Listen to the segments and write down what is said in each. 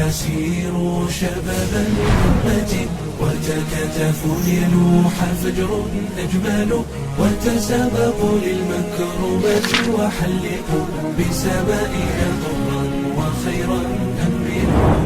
سيروا شباب الأمة وتكاتفوا ليلوح فجر أجمل وتسابقوا للمكرمات وحلقوا بسمائنا ضرا وخيرا أمنوا.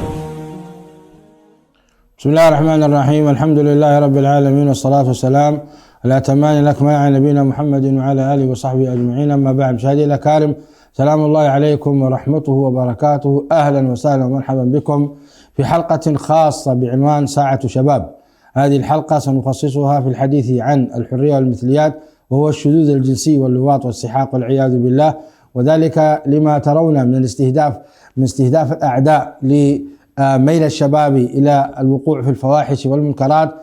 بسم الله الرحمن الرحيم. الحمد لله رب العالمين والصلاة والسلام على أتمان الأكمال على نبينا محمد وعلى آله وصحبه أجمعين. أما بعد، مشاهدي الأكارم، سلام الله عليكم ورحمته وبركاته. أهلا وسهلا ومرحبا بكم في حلقة خاصة بعنوان ساعة شباب. هذه الحلقة سنخصصها في الحديث عن الحرية والمثليات، وهو الشذوذ الجنسي واللواط والسحاق والعياذ بالله، وذلك لما ترون من استهداف الأعداء لميل الشباب إلى الوقوع في الفواحش والمنكرات،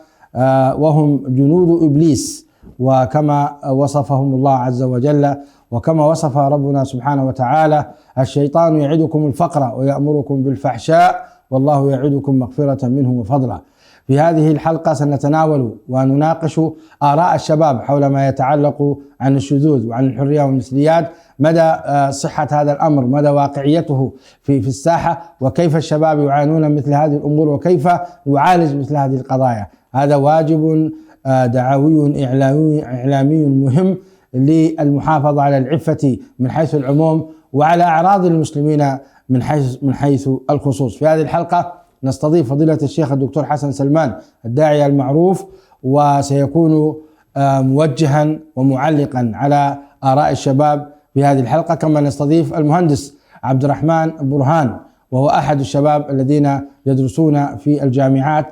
وهم جنود إبليس، وكما وصفهم الله عز وجل وكما وصف ربنا سبحانه وتعالى: الشيطان يعدكم الفقر ويأمركم بالفحشاء والله يعدكم مغفرة منه وفضلا. في هذه الحلقة سنتناول ونناقش آراء الشباب حول ما يتعلق عن الشذوذ وعن الحرية والمثليات، مدى صحة هذا الأمر، مدى واقعيته في الساحة، وكيف الشباب يعانون مثل هذه الأمور، وكيف يعالج مثل هذه القضايا. هذا واجب دعوي إعلامي مهم للمحافظة على العفة من حيث العموم، وعلى أعراض المسلمين من حيث الخصوص. في هذه الحلقة نستضيف فضيلة الشيخ الدكتور حسن سلمان، الداعية المعروف، وسيكون موجها ومعلقا على آراء الشباب في هذه الحلقة. كما نستضيف المهندس عبد الرحمن برهان، وهو أحد الشباب الذين يدرسون في الجامعات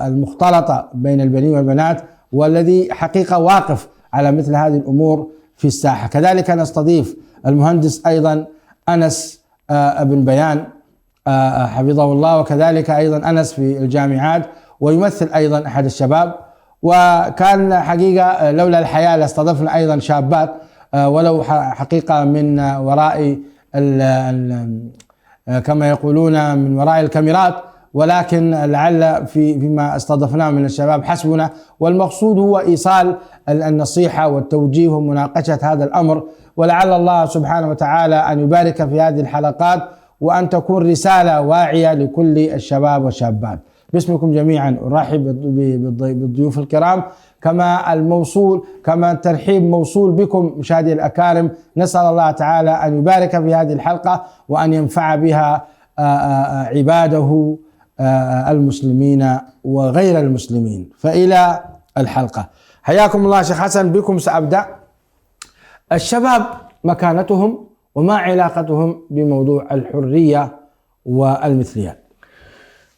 المختلطة بين البنين والبنات، والذي حقيقة واقف على مثل هذه الأمور في الساحة. كذلك نستضيف المهندس أيضا أنس ابن بيان حفظه الله، وكذلك أيضا أنس في الجامعات، ويمثل أيضا أحد الشباب. وكان حقيقة لولا الحياة لاستضفنا أيضا شابات، ولو حقيقة من وراء كما يقولون من وراء الكاميرات، ولكن لعل فيما استضفناه من الشباب حسبنا. والمقصود هو إيصال النصيحة والتوجيه ومناقشة هذا الأمر، ولعل الله سبحانه وتعالى أن يبارك في هذه الحلقات، وأن تكون رسالة واعية لكل الشباب والشابات. باسمكم جميعا أرحب بالضيوف الكرام، كما الترحيب موصول بكم مشاهدي الأكارم. نسأل الله تعالى أن يبارك في هذه الحلقة وأن ينفع بها عباده المسلمين وغير المسلمين. فإلى الحلقة. حياكم الله شيخ حسن. بكم سأبدأ. الشباب مكانتهم وما علاقتهم بموضوع الحرية والمثليات؟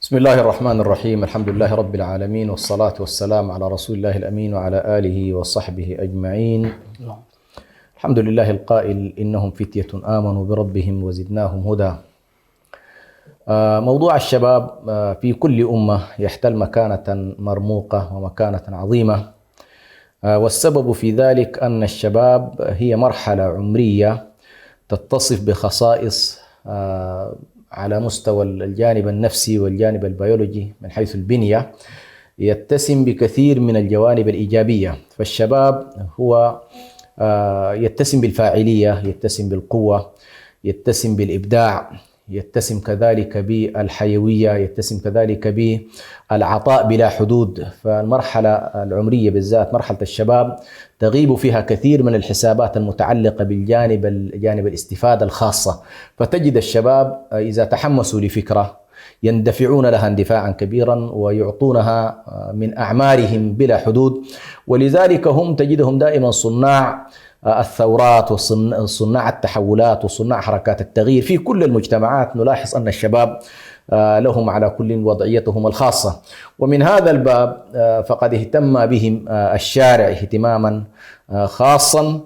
بسم الله الرحمن الرحيم. الحمد لله رب العالمين، والصلاة والسلام على رسول الله الأمين وعلى آله وصحبه أجمعين. الحمد لله القائل: إنهم فتية آمنوا بربهم وزدناهم هدى. موضوع الشباب في كل أمة يحتل مكانة مرموقة ومكانة عظيمة، والسبب في ذلك أن الشباب هي مرحلة عمرية تتصف بخصائص على مستوى الجانب النفسي والجانب البيولوجي من حيث البنية، يتسم بكثير من الجوانب الإيجابية. فالشباب هو يتسم بالفاعلية، يتسم بالقوة، يتسم بالإبداع، يتسم كذلك بالحيوية، يتسم كذلك بالعطاء بلا حدود. فالمرحلة العمرية بالذات مرحلة الشباب تغيب فيها كثير من الحسابات المتعلقة بالجانب الاستفادة الخاصة. فتجد الشباب إذا تحمسوا لفكرة يندفعون لها اندفاعا كبيرا ويعطونها من أعمارهم بلا حدود، ولذلك هم تجدهم دائما صناع الثورات وصناع التحولات وصناع حركات التغيير. في كل المجتمعات نلاحظ أن الشباب لهم على كل وضعيتهم الخاصة، ومن هذا الباب فقد اهتم بهم الشارع اهتماما خاصا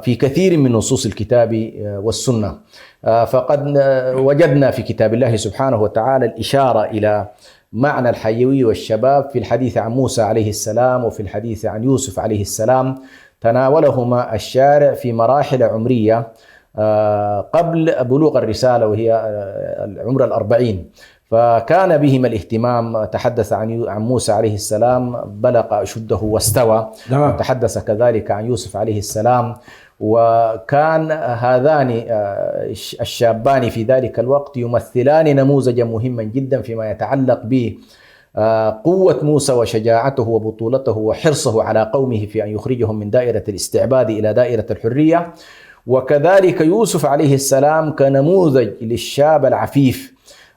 في كثير من نصوص الكتاب والسنة. فقد وجدنا في كتاب الله سبحانه وتعالى الإشارة إلى معنى الحيوية والشباب في الحديث عن موسى عليه السلام وفي الحديث عن يوسف عليه السلام، تناولهما الشارع في مراحل عمرية قبل بلوغ الرسالة، وهي العمر 40. فكان بهم الاهتمام. تحدث عن موسى عليه السلام بلغ أشده واستوى، وتحدث كذلك عن يوسف عليه السلام وكان هذان الشابان في ذلك الوقت يمثلان نموذجا مهما جدا فيما يتعلق بقوة موسى وشجاعته وبطولته وحرصه على قومه في أن يخرجهم من دائرة الاستعباد إلى دائرة الحرية. وكذلك يوسف عليه السلام كنموذج للشاب العفيف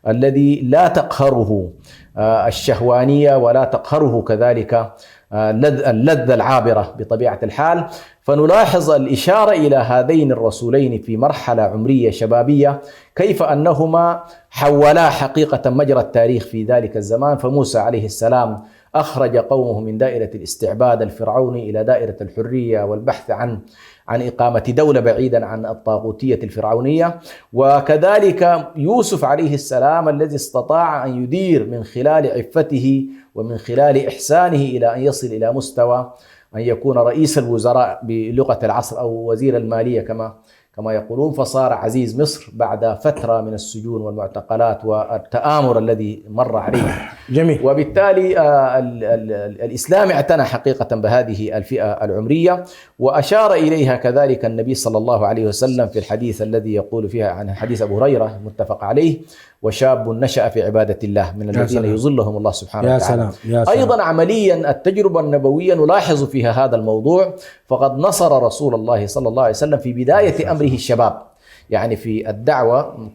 الذي لا تقهره الشهوانية ولا تقهره كذلك اللذة العابرة بطبيعة الحال. فنلاحظ الإشارة إلى هذين الرسولين في مرحلة عمرية شبابية كيف أنهما حولا حقيقة مجرى التاريخ في ذلك الزمان. فموسى عليه السلام أخرج قومه من دائرة الاستعباد الفرعوني إلى دائرة الحرية والبحث عن إقامة دولة بعيدا عن الطاغوتية الفرعونية. وكذلك يوسف عليه السلام الذي استطاع أن يدير من خلال عفته ومن خلال إحسانه إلى أن يصل إلى مستوى أن يكون رئيس الوزراء بلغة العصر أو وزير المالية كما يقولون، فصار عزيز مصر بعد فترة من السجون والمعتقلات والتآمر الذي مر عليه. جميل. وبالتالي الإسلام اعتنى حقيقة بهذه الفئة العمرية، وأشار إليها كذلك النبي صلى الله عليه وسلم في الحديث الذي يقول فيها عن حديث أبو هريرة متفق عليه: وشاب نشأ في عبادة الله من الذين يظلهم الله سبحانه وتعالى. أيضا عمليا التجربة النبوية نلاحظ فيها هذا الموضوع، فقد نصر رسول الله صلى الله عليه وسلم في بداية أمره الشباب، يعني في الدعوة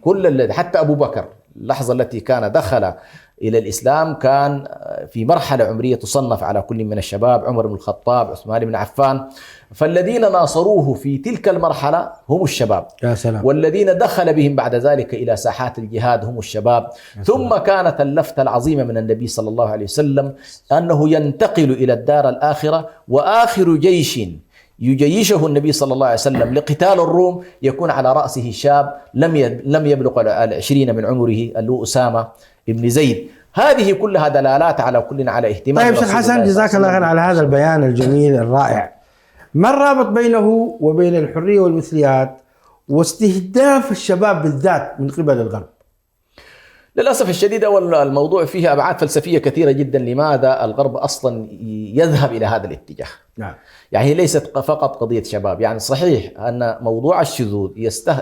حتى أبو بكر اللحظة التي كان دخل إلى الإسلام كان في مرحلة عمرية تصنف على كل من الشباب، عمر بن الخطاب، عثمان بن عفان. فالذين ناصروه في تلك المرحلة هم الشباب. يا سلام. والذين دخل بهم بعد ذلك إلى ساحات الجهاد هم الشباب. ثم كانت اللفتة العظيمة من النبي صلى الله عليه وسلم أنه ينتقل إلى الدار الآخرة، وآخر جيش يجيشه النبي صلى الله عليه وسلم لقتال الروم يكون على رأسه شاب لم يبلغ 20 من عمره، اللي هو أسامة بن زيد. هذه كلها دلالات على على اهتمام. طيب شيخ حسن، جزاك الله خير على هذا البيان الجميل الرائع. ما الرابط بينه وبين الحرية والمثليات واستهداف الشباب بالذات من قبل الغرب؟ للأسف الشديد الموضوع فيه أبعاد فلسفية كثيرة جدا. لماذا الغرب أصلا يذهب إلى هذا الاتجاه؟ نعم. يعني هي ليست فقط قضية شباب. يعني صحيح أن موضوع الشذوذ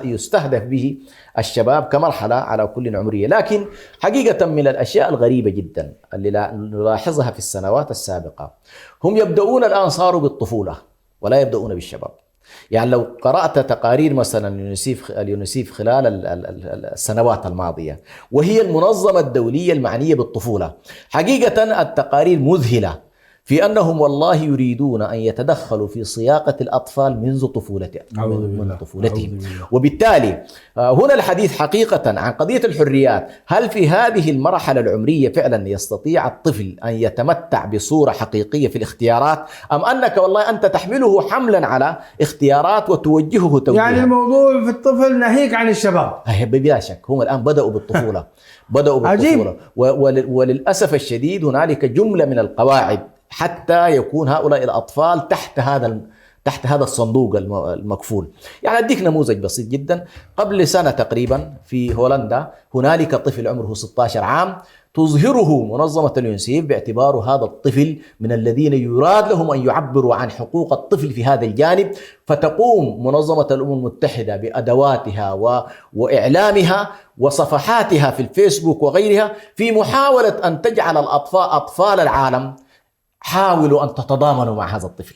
يستهدف به الشباب كمرحلة على كل عمرية، لكن حقيقة من الأشياء الغريبة جدا اللي نلاحظها في السنوات السابقة، هم يبدأون الآن صاروا بالطفولة ولا يبدأون بالشباب. يعني لو قرأت تقارير مثلا اليونيسيف خلال السنوات الماضية، وهي المنظمة الدولية المعنية بالطفولة، حقيقة التقارير مذهلة في أنهم والله يريدون أن يتدخلوا في صياغة الأطفال منذ طفولتهم. وبالتالي هنا الحديث حقيقة عن قضية الحريات. هل في هذه المرحلة العمرية فعلا يستطيع الطفل أن يتمتع بصورة حقيقية في الاختيارات، أم أنك والله أنت تحمله حملا على اختيارات وتوجهه توجيها؟ يعني الموضوع في الطفل ناهيك عن الشباب. بلا شك هم الآن بدأوا بالطفولة. وللأسف الشديد هنالك جملة من القواعد حتى يكون هؤلاء الأطفال تحت هذا الصندوق المكفول. يعني أديك نموذج بسيط جدا. قبل سنة تقريبا في هولندا هنالك طفل عمره 16 عام تظهره منظمة اليونيسيف باعتباره هذا الطفل من الذين يراد لهم أن يعبروا عن حقوق الطفل في هذا الجانب. فتقوم منظمة الأمم المتحدة بأدواتها وإعلامها وصفحاتها في الفيسبوك وغيرها في محاولة أن تجعل أطفال العالم حاولوا أن تتضامنوا مع هذا الطفل.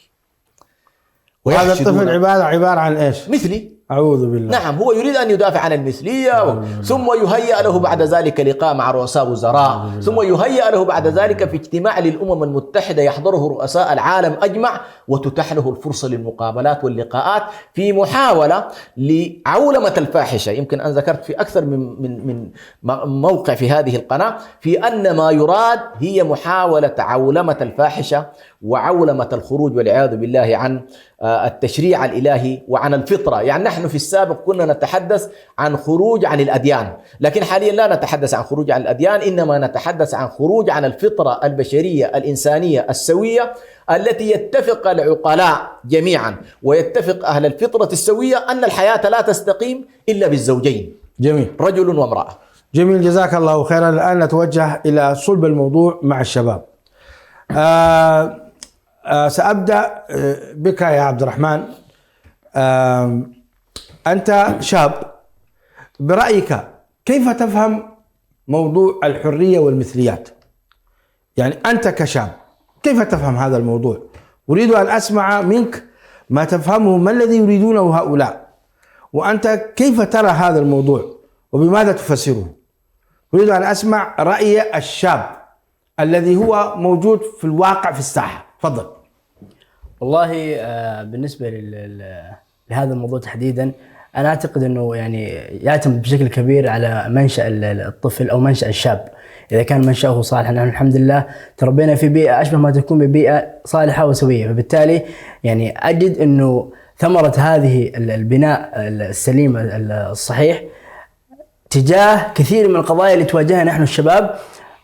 وهذا الطفل عبارة عن إيش؟ مثلي. أعوذ بالله. نعم، هو يريد أن يدافع عن المثلية ثم يهيأ له بعد ذلك لقاء مع رؤساء وزراء، ثم يهيأ له بعد ذلك في اجتماع للأمم المتحدة يحضره رؤساء العالم أجمع، وتتاح له الفرصة للمقابلات واللقاءات في محاولة لعولمة الفاحشة. يمكن أن ذكرت في أكثر من موقع في هذه القناة في أن ما يراد هي محاولة عولمة الفاحشة وعولمة الخروج والعياذ بالله عن التشريع الإلهي وعن الفطرة. يعني نحن في السابق كنا نتحدث عن خروج عن الأديان، لكن حاليا لا نتحدث عن خروج عن الأديان، إنما نتحدث عن خروج عن الفطرة البشرية الإنسانية السوية التي يتفق العقلاء جميعا ويتفق أهل الفطرة السوية أن الحياة لا تستقيم إلا بالزوجين. جميل. رجل وامرأة. جميل، جزاك الله خيرا. الآن نتوجه إلى صلب الموضوع مع الشباب. سأبدأ بك يا عبد الرحمن. أنت شاب، برأيك كيف تفهم موضوع الحرية والمثليات؟ يعني أنت كشاب كيف تفهم هذا الموضوع؟ أريد أن أسمع منك ما تفهمه، ما الذي يريدونه هؤلاء، وأنت كيف ترى هذا الموضوع وبماذا تفسره؟ أريد أن أسمع رأي الشاب الذي هو موجود في الواقع في الساحة. تفضل. والله بالنسبة لهذا الموضوع تحديدا، أنا أعتقد أنه يعني يعتمد بشكل كبير على منشأ الطفل أو منشأ الشاب. إذا كان منشأه صالحا، نحن الحمد لله تربينا في بيئة أشبه ما تكون ببيئة صالحة وسوية، فبالتالي يعني أجد أنه ثمرة هذه البناء السليم الصحيح تجاه كثير من القضايا اللي تواجهها نحن الشباب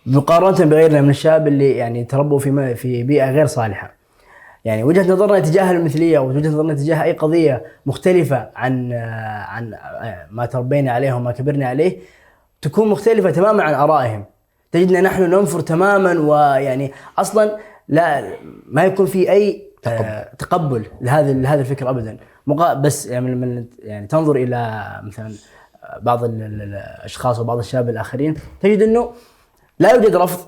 مقارنة بغيرنا من الشباب اللي يعني تربوا في بيئة غير صالحة. يعني وجهة نظرنا تجاه المثلية ووجهة نظرنا تجاه أي قضية مختلفة عن ما تربينا عليه وما كبرنا عليه تكون مختلفة تماما عن آرائهم. تجدنا نحن ننفر تماما، ويعني أصلا لا ما يكون في أي تقبل لهذا الفكر أبدا. بس يعني تنظر إلى مثلا بعض الأشخاص وبعض الشباب الآخرين تجد أنه لا يوجد رفض،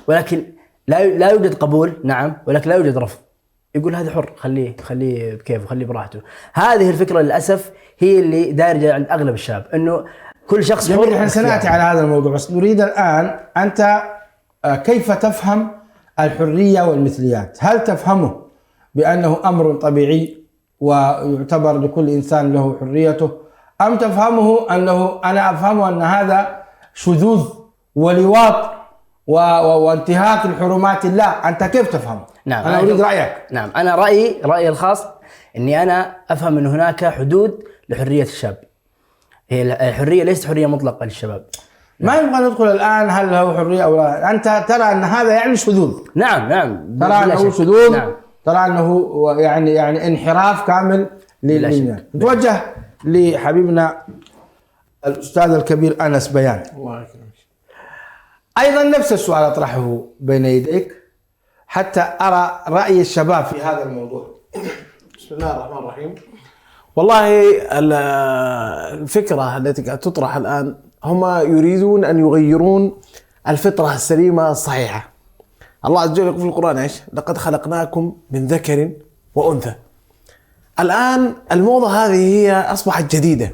ولكن لا يوجد قبول، نعم، ولكن لا يوجد رفض. يقول هذا حر، خليه بكيفه، خليه براحته. هذه الفكرة للأسف هي اللي دارجة عند أغلب الشباب، إنه كل شخص حر. نحن سنأتي على هذا الموضوع، بس نريد الآن أنت كيف تفهم الحرية والمثليات؟ هل تفهمه بأنه أمر طبيعي ويعتبر لكل إنسان له حريته، أم تفهمه أنه أنا أفهمه أن هذا شذوذ ولواط وانتهاك الحرمات الله؟ أنت كيف تفهم؟ نعم، أنا أريد رأيك. نعم، أنا رأيي الخاص أني أنا أفهم أن هناك حدود لحرية الشاب. هي الحرية ليست حرية مطلقة للشباب. ما يبغى ندخل الآن هل له حرية أو لا. أنت ترى أن هذا يعني شذوذ. نعم ترى أنه شذوذ. نعم. ترى أنه يعني انحراف كامل للدنيا. نتوجه لحبيبنا الأستاذ الكبير أنس بيان. الله يكرمك. أيضا نفس السؤال أطرحه بين يديك حتى أرى رأي الشباب في هذا الموضوع. بسم الله الرحمن الرحيم. والله الفكرة التي تطرح الآن هم يريدون أن يغيرون الفطرة السليمة الصحيحة. الله عز وجل يقول في القرآن إيش؟ لقد خلقناكم من ذكر وأنثى. الآن الموضة هذه هي أصبحت جديدة.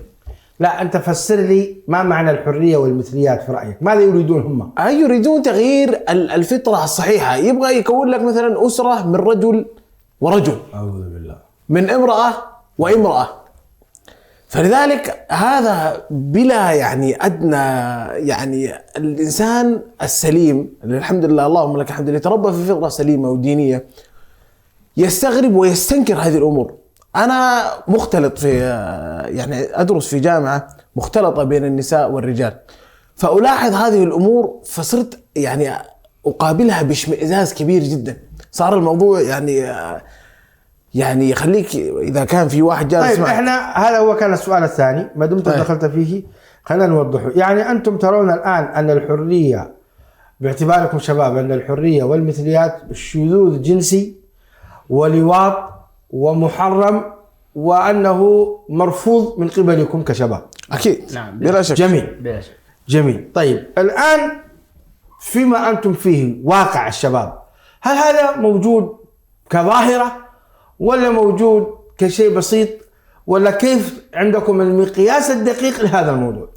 لا، أنت فسر لي ما معنى الحرية والمثليات في رأيك؟ ماذا يريدون هم؟ يريدون تغيير الفطرة الصحيحة. يبغى يكون لك مثلا أسرة من رجل ورجل، أعوذ بالله، من امرأة وامرأة. فلذلك هذا بلا يعني أدنى يعني الإنسان السليم اللي الحمد لله اللهم لك الحمد اللي تربى في فطرة سليمة ودينية يستغرب ويستنكر هذه الأمور. أنا مختلط في يعني أدرس في جامعة مختلطة بين النساء والرجال، فألاحظ هذه الأمور فصرت يعني أقابلها باشمئزاز كبير جدا. صار الموضوع يعني يخليك إذا كان في واحد جالس طيب احنا هذا هو كان السؤال الثاني، ما دمت دخلت فيه خلينا نوضحه. يعني أنتم ترون الآن أن الحرية باعتباركم شباب أن الحرية والمثليات شذوذ جنسي ولواط ومحرم، وأنه مرفوض من قبلكم كشباب. أكيد. نعم، بلا شك. جميل. جميل. طيب الآن فيما أنتم فيه واقع الشباب، هل هذا موجود كظاهرة ولا موجود كشيء بسيط، ولا كيف عندكم المقياس الدقيق لهذا الموضوع؟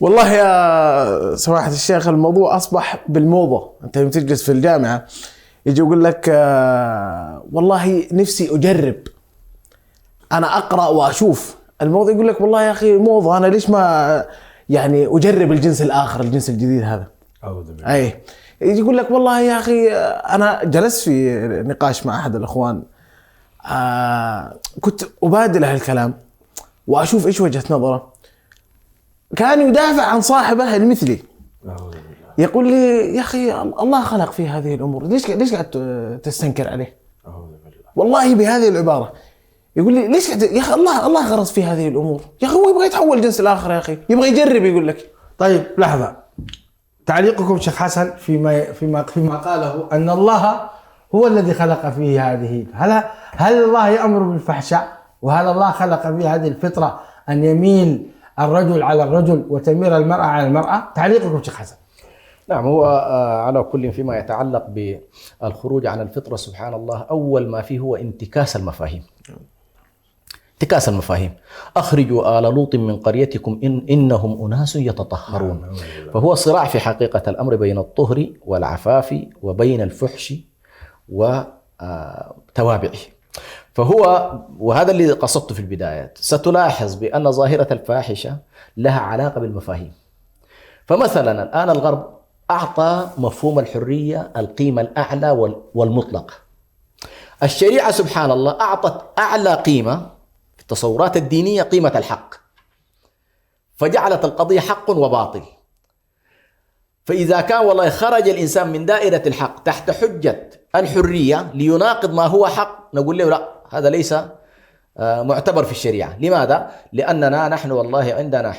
والله يا سماحة الشيخ الموضوع أصبح بالموضة. أنت يوم تجلس في الجامعة يجي يقول لك والله نفسي أجرب، أنا أقرأ وأشوف الموضوع، يقول لك والله يا أخي موضة، أنا ليش ما يعني أجرب الجنس الآخر، الجنس الجديد هذا. أعوذ بالله. أي يجي يقول لك والله يا أخي أنا جلست في نقاش مع أحد الأخوان، كنت أبادل هالكلام وأشوف إيش وجهة نظره. كان يدافع عن صاحبه المثلي، يقول لي يا أخي الله خلق في هذه الأمور، ليش قاعد تستنكر عليه؟ والله بهذه العبارة يقول لي ليش يا أخي الله غرس في هذه الأمور، يا أخي هو يبغى يتحول جنس الآخر، يا أخي يبغى يجرب. يقول لك طيب لحظة، تعليقكم شيخ حسن فيما قاله أن الله هو الذي خلق فيه هذه. هل الله يأمر بالفحشاء وهذا الله خلق فيه هذه الفطرة أن يميل الرجل على الرجل وتميل المرأة على المرأة. تعليقكم شيخ حسن؟ نعم، هو على كل فيما يتعلق بالخروج عن الفطرة سبحان الله، أول ما فيه هو انتكاس المفاهيم. انتكاس المفاهيم. أخرجوا آل لوط من قريتكم إنهم أناس يتطهرون. فهو صراع في حقيقة الأمر بين الطهر والعفاف وبين الفحش وتوابعه. فهو وهذا اللي قصدته في البدايات. ستلاحظ بأن ظاهرة الفاحشة لها علاقة بالمفاهيم. فمثلا الآن الغرب أعطى مفهوم الحرية القيمة الأعلى والمطلقة. الشريعة سبحان الله أعطت أعلى قيمة في التصورات الدينية قيمة الحق، فجعلت القضية حق وباطل. فإذا كان والله خرج الإنسان من دائرة الحق تحت حجة الحرية ليناقض ما هو حق، نقول له لا، هذا ليس معتبر في الشريعة. لماذا؟ لأننا نحن والله عندنا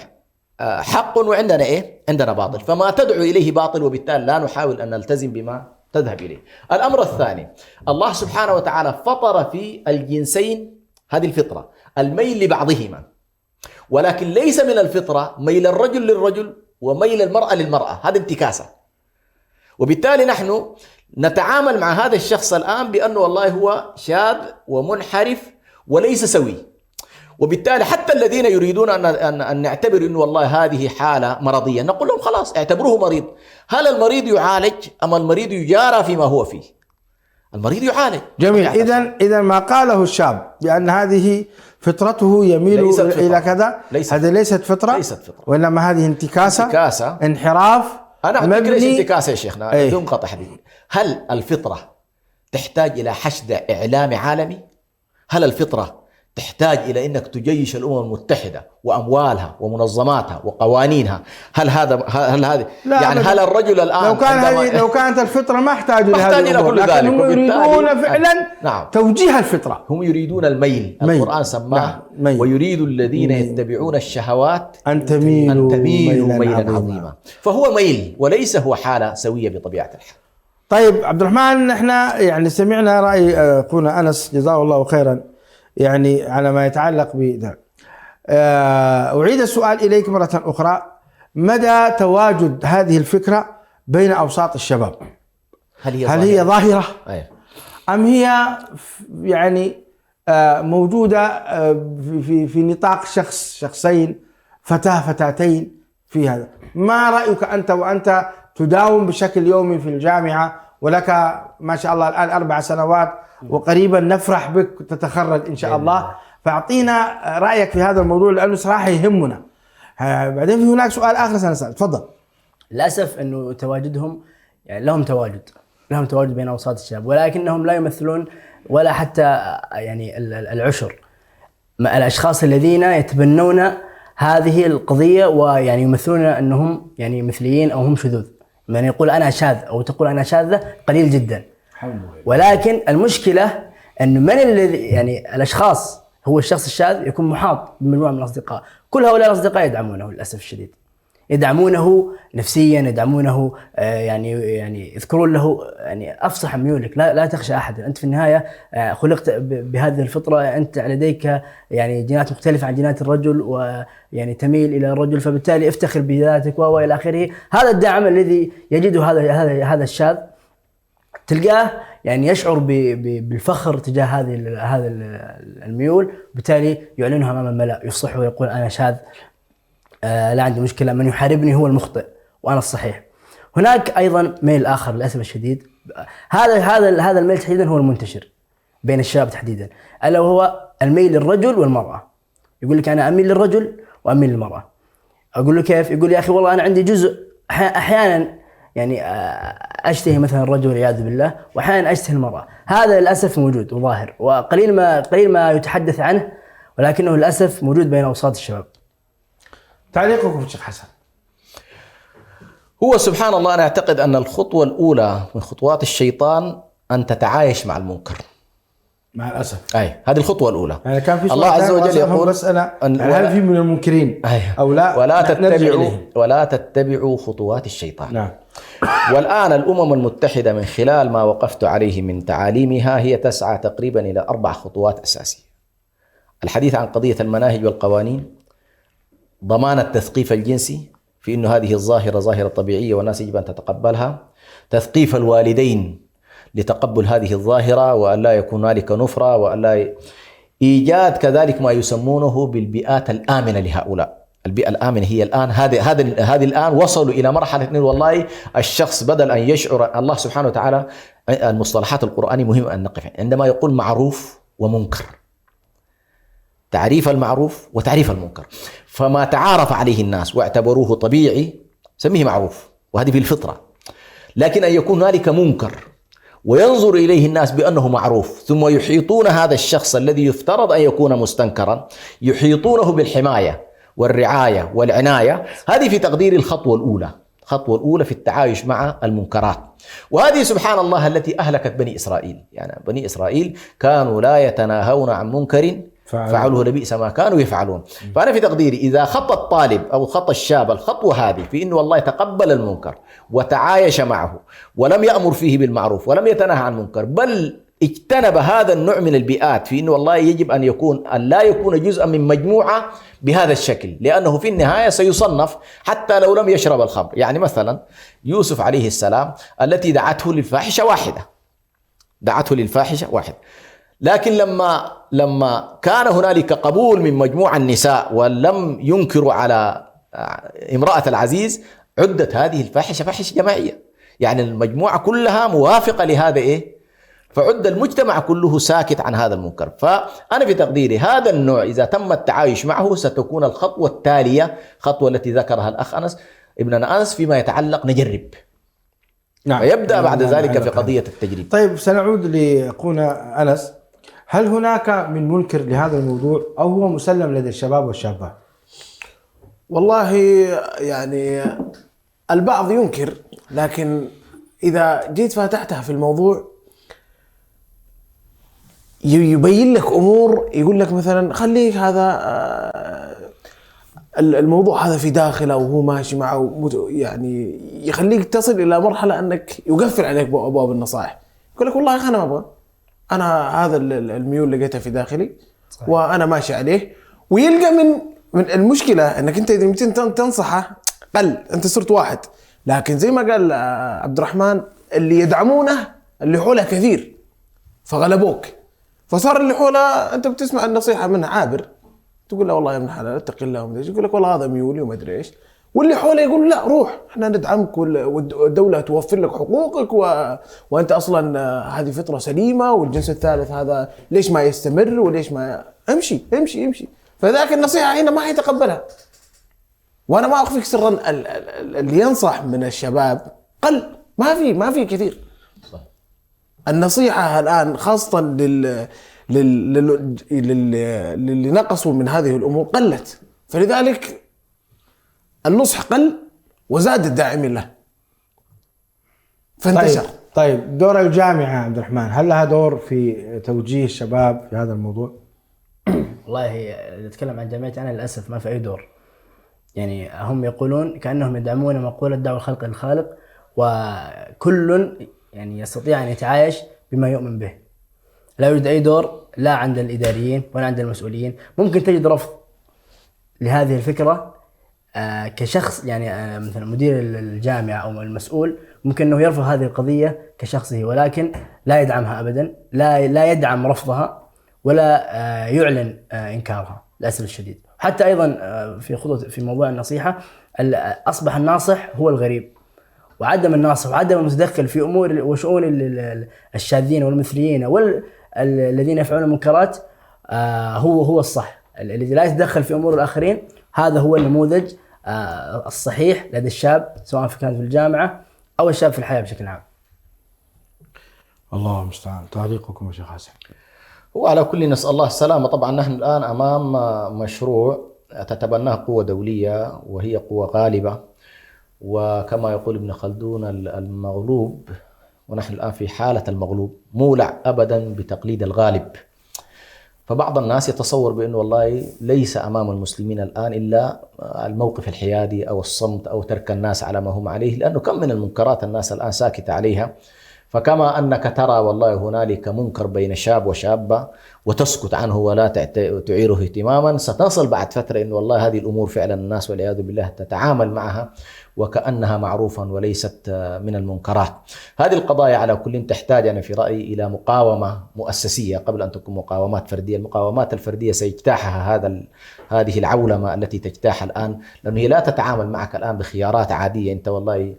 حق وعندنا إيه؟ عندنا باطل، فما تدعو إليه باطل، وبالتالي لا نحاول أن نلتزم بما تذهب إليه. الأمر الثاني، الله سبحانه وتعالى فطر في الجنسين هذه الفطرة الميل لبعضهما، ولكن ليس من الفطرة ميل الرجل للرجل وميل المرأة للمرأة، هذا انتكاسة. وبالتالي نحن نتعامل مع هذا الشخص الآن بأنه والله هو شاذ ومنحرف وليس سوي. وبالتالي حتى الذين يريدون أن نعتبر أنه والله هذه حالة مرضية، نقول لهم خلاص اعتبروه مريض. هل المريض يعالج أم المريض يجارى فيما هو فيه؟ المريض يعالج. جميل. إذا ما قاله الشاب بأن هذه فطرته يميل إلى كذا، هذه ليست فطرة، وإنما هذه انتكاسة. انحراف. أنا أعتقد ليش انتكاسة يا شيخنا بدون قطع حديث. هل الفطرة تحتاج إلى حشد إعلامي عالمي؟ هل الفطرة تحتاج إلى أنك تجيش الأمم المتحدة وأموالها ومنظماتها وقوانينها؟ هل هذا يعني هل الرجل الآن لو كانت الفطرة ما احتاجوا لهذا الأمور، لكن هم يريدون فعلا توجيه الفطرة. هم يريدون الميل. القرآن سماه ويريد الذين يتبعون الشهوات أن تميلوا ميلا عظيما. فهو ميل وليس هو حالة سوية بطبيعة الحال. طيب عبد الرحمن، احنا يعني سمعنا رأي أخونا أنس جزاه الله خيرا يعني على ما يتعلق بذلك. أعيد السؤال إليك مرة أخرى، مدى تواجد هذه الفكرة بين أوساط الشباب؟ هل هي ظاهرة؟ أم هي يعني موجودة في نطاق شخصين، فتاتين في هذا؟ ما رأيك أنت وأنت تداوم بشكل يومي في الجامعة ولك ما شاء الله الآن 4 سنوات وقريبا نفرح بك تتخرج إن شاء الله، فأعطينا رأيك في هذا الموضوع لأنه صراحة يهمنا. بعدين في هناك سؤال آخر سنسأل، تفضل. للأسف أنه تواجدهم يعني لهم تواجد بين أوساط الشباب، ولكنهم لا يمثلون ولا حتى يعني العشر الأشخاص الذين يتبنون هذه القضية ويعني يمثلون أنهم يعني مثليين أو هم شذوذ. من يقول أنا شاذ أو تقول أنا شاذة قليل جدا. ولكن المشكلة أن من الذي يعني الأشخاص، هو الشخص الشاذ يكون محاط بمجموعة من الأصدقاء، كل هؤلاء الأصدقاء يدعمونه للأسف الشديد، يدعمونه نفسيا، يدعمونه يعني يذكرون له يعني أفصح ميولك، لا تخشى أحدا، أنت في النهاية خلقت بهذه الفطرة، أنت لديك يعني جينات مختلفة عن جينات الرجل ويعني تميل إلى الرجل، فبالتالي افتخر بذاتك وإلى آخره. هذا الدعم الذي يجده هذا الشاذ تلقاه يعني يشعر بالفخر تجاه هذا الميول، بالتالي يعلنها أمام الملأ، يصح ويقول أنا شاذ، لا عندي مشكلة، من يحاربني هو المخطئ وأنا الصحيح. هناك أيضا ميل آخر للأسف الشديد، هذا الميل تحديدا هو المنتشر بين الشباب تحديدا، ألا وهو الميل للرجل والمرأة. يقول لك أنا أميل للرجل وأميل للمرأة. أقول له كيف؟ يقول يا أخي والله أنا عندي جزء أحيانا يعني أشتهي مثلا الرجل والعياذ بالله، وأحيانا أشتهي المرأة. هذا للأسف موجود وظاهر، وقليل ما يتحدث عنه، ولكنه للأسف موجود بين أوساط الشباب. تعليقكم شيخ حسن؟ هو سبحان الله أنا أعتقد أن الخطوة الأولى من خطوات الشيطان أن تتعايش مع المنكر مع الأسف. هذه الخطوة الأولى. يعني كان في الله عز وجل يقول بس أنا هل في من المنكرين أو لا؟ ولا تتبعوا خطوات الشيطان. نعم. والآن الأمم المتحدة من خلال ما وقفت عليه من تعاليمها هي تسعى تقريبا إلى 4 خطوات أساسية. الحديث عن قضية المناهج والقوانين، ضمان التثقيف الجنسي في أنه هذه الظاهرة ظاهرة طبيعية والناس يجب أن تتقبلها، تثقيف الوالدين لتقبل هذه الظاهرة وأن لا يكون هنالك نفرة، وأن لا إيجاد كذلك ما يسمونه بالبيئات الآمنة لهؤلاء. البيئة الآمنة هي الآن هذه الآن وصلوا إلى مرحلة إن والله الشخص بدل أن يشعر، الله سبحانه وتعالى المصطلحات القرآنية مهم أن نقف عندما يقول معروف ومنكر، تعريف المعروف وتعريف المنكر. فما تعارف عليه الناس واعتبروه طبيعي سميه معروف، وهذه في الفطرة. لكن أن يكون هنالك منكر وينظر إليه الناس بأنه معروف، ثم يحيطون هذا الشخص الذي يفترض أن يكون مستنكرا، يحيطونه بالحماية والرعاية والعناية، هذه في تقدير الخطوة الأولى في التعايش مع المنكرات. وهذه سبحان الله التي أهلكت بني إسرائيل. يعني بني إسرائيل كانوا لا يتناهون عن منكر فعلوه لبئس ما كانوا يفعلون. فأنا في تقديري إذا خطى الطالب أو خطى الشاب الخطوة هذه في إنه والله تقبل المنكر وتعايش معه ولم يأمر فيه بالمعروف ولم يتناهى عن المنكر، بل اجتنب هذا النوع من البيئات في إنه والله يجب أن لا يكون جزءا من مجموعة بهذا الشكل، لأنه في النهاية سيصنف حتى لو لم يشرب الخمر. يعني مثلا يوسف عليه السلام التي دعته للفاحشة واحدة، لكن لما كان هنالك قبول من مجموعة النساء ولم ينكروا على امرأة العزيز، عدت هذه الفاحشة فاحشة جماعية، يعني المجموعة كلها موافقة لهذا فعد المجتمع كله ساكت عن هذا المنكر. فأنا في تقديري هذا النوع إذا تم التعايش معه ستكون الخطوة التالية، خطوة التي ذكرها الأخ أنس ابننا أنس فيما يتعلق نجرب. نعم. فيبدأ بعد ذلك في قضية التجريب. طيب سنعود لأخونا أنس، هل هناك من منكر لهذا الموضوع أو هو مسلم لدى الشباب والشابات؟ والله يعني البعض ينكر، لكن إذا جيت فاتحتها في الموضوع يبين لك أمور، يقول لك مثلا خليك هذا الموضوع هذا في داخله وهو ماشي معه، يعني يخليك تصل إلى مرحلة أنك يقفل عليك أبواب النصائح. يقول لك والله يا أخي أنا ما أبغى، أنا هذا الميول لقيتها في داخلي صحيح. وأنا ماشي عليه. ويلقى من المشكلة أنك أنت إذا تنصحه قل أنت صرت واحد، لكن زي ما قال عبد الرحمن اللي يدعمونه اللي حوله كثير فغلبوك، فصار اللي حوله أنت بتسمع النصيحة منه عابر، تقول له والله يا ابن حلال اتق الله، يقول لك والله هذا ميولي وما ادري ايش، واللي حوله يقول لا روح احنا ندعمك والدوله توفر لك حقوقك وانت اصلا هذه فطره سليمه، والجنس الثالث هذا ليش ما يستمر وليش ما امشي. فذاك النصيحه هنا ما حيتقبلها. وانا ما اخفيك سرا اللي ينصح من الشباب قل، ما في كثير. صح. النصيحه الان خاصه للي نقصوا من هذه الأمور قلت، فلذلك النصح قل وزاد الداعمين له فانتشر. طيب دور الجامعة عبد الرحمن، هل لها دور في توجيه الشباب في هذا الموضوع؟ والله إذا نتكلم عن جامعتي أنا للأسف ما في أي دور. يعني هم يقولون كأنهم يدعمون مقولة دعوة الخلق للخالق، وكل يعني يستطيع أن يتعايش بما يؤمن به. لا يوجد أي دور لا عند الإداريين ولا عند المسؤولين. ممكن تجد رفض لهذه الفكرة كشخص، يعني مثلا مدير الجامعة أو المسؤول ممكن أنه يرفض هذه القضية كشخصه، ولكن لا يدعمها أبدا، لا يدعم رفضها ولا يعلن إنكارها للأسف الشديد. حتى أيضا في موضوع النصيحة أصبح الناصح هو الغريب، وعدم الناصح وعدم المتدخل في أمور وشؤون الشاذين والمثليين والذين يفعلون المنكرات هو الصح. الذي لا يتدخل في أمور الآخرين هذا هو النموذج الصحيح لدى الشاب، سواء كان في الجامعة أو الشاب في الحياة بشكل عام. الله المستعان. تعليقكم يا شيخ حسن؟ وعلى كل نسأل الله السلامة. طبعا نحن الآن أمام مشروع تتبناه قوة دولية وهي قوة غالبة، وكما يقول ابن خلدون المغلوب، ونحن الآن في حالة المغلوب، مولع أبدا بتقليد الغالب. فبعض الناس يتصور بأنه والله ليس أمام المسلمين الآن إلا الموقف الحيادي أو الصمت أو ترك الناس على ما هم عليه، لأنه كم من المنكرات الناس الآن ساكتة عليها. فكما أنك ترى والله هنالك منكر بين شاب وشابة وتسكت عنه ولا تعيره اهتماما، ستصل بعد فترة أن والله هذه الأمور فعلا الناس والعياذ بالله تتعامل معها وكأنها معروفا وليست من المنكرات. هذه القضايا على كل تحتاج أنا في رأيي إلى مقاومة مؤسسية قبل أن تكون مقاومات فردية. المقاومات الفردية سيجتاحها هذه العولمة التي تجتاح الآن، لأنه هي لا تتعامل معك الآن بخيارات عادية أنت والله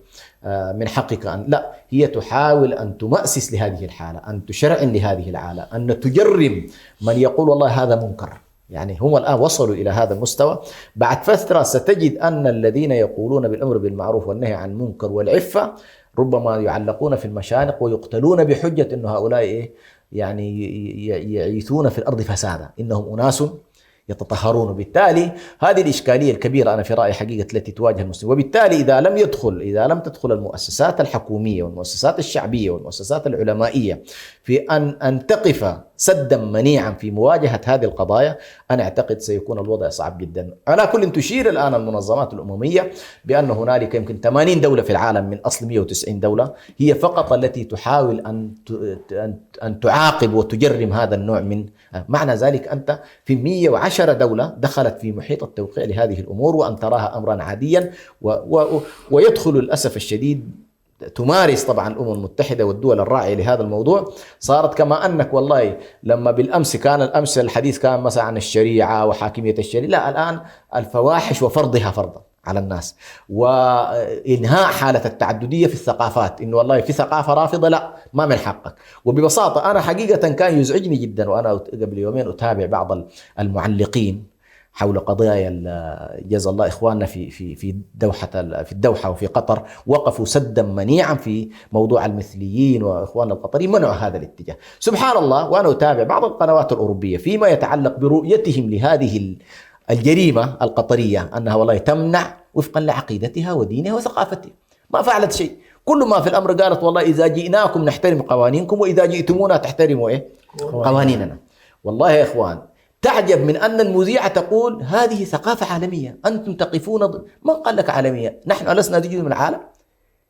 من حقك أن لا، هي تحاول أن تمأسس لهذه الحالة، أن تشرعن لهذه الحالة، أن تجرم من يقول والله هذا منكر. يعني هم الآن وصلوا إلى هذا المستوى. بعد فترة ستجد أن الذين يقولون بالأمر بالمعروف والنهي عن المنكر والعفة ربما يعلقون في المشانق ويقتلون بحجة أن هؤلاء يعني يعيثون في الأرض فسادا، إنهم أناس يتطهرون. بالتالي هذه الإشكالية الكبيرة أنا في رأيي حقيقة التي تواجه المسلمين. وبالتالي إذا لم تدخل المؤسسات الحكومية والمؤسسات الشعبية والمؤسسات العلمائية في أن تقف سدا منيعا في مواجهة هذه القضايا، أنا أعتقد سيكون الوضع صعب جدا. على كل تشير الآن المنظمات الأممية بأن هنالك يمكن 80 دولة في العالم من أصل 190 دولة هي فقط التي تحاول أن تعاقب وتجرم هذا النوع من معنى ذلك أنت في 110 دولة دخلت في محيط التوقيع لهذه الأمور وأن تراها أمرا عاديا، ويدخل للأسف الشديد تمارس طبعا الأمم المتحدة والدول الراعية لهذا الموضوع. صارت كما أنك والله لما بالأمس كان الحديث كان مثلا عن الشريعة وحاكمية الشريعة، لا الآن الفواحش وفرضها فرضا على الناس، وإنهاء حالة التعددية في الثقافات، إنه والله في ثقافة رافضة لا ما من حقك. وببساطة أنا حقيقة كان يزعجني جدا وأنا قبل يومين أتابع بعض المعلقين حول قضايا جزا الله إخواننا في الدوحة وفي قطر، وقفوا سدا منيعا في موضوع المثليين، وإخواننا القطريين منعوا هذا الاتجاه. سبحان الله، وأنا أتابع بعض القنوات الأوروبية فيما يتعلق برؤيتهم لهذه الجريمة القطرية أنها والله تمنع وفقا لعقيدتها ودينها وثقافتها، ما فعلت شيء. كل ما في الأمر قالت والله إذا جئناكم نحترم قوانينكم وإذا جئتمونا تحترموا قوانيننا. والله يا إخوان تعجب من أن المذيعة تقول هذه ثقافة عالمية، أنتم تقفون من قال لك عالمية؟ نحن ألسنا جزء من العالم؟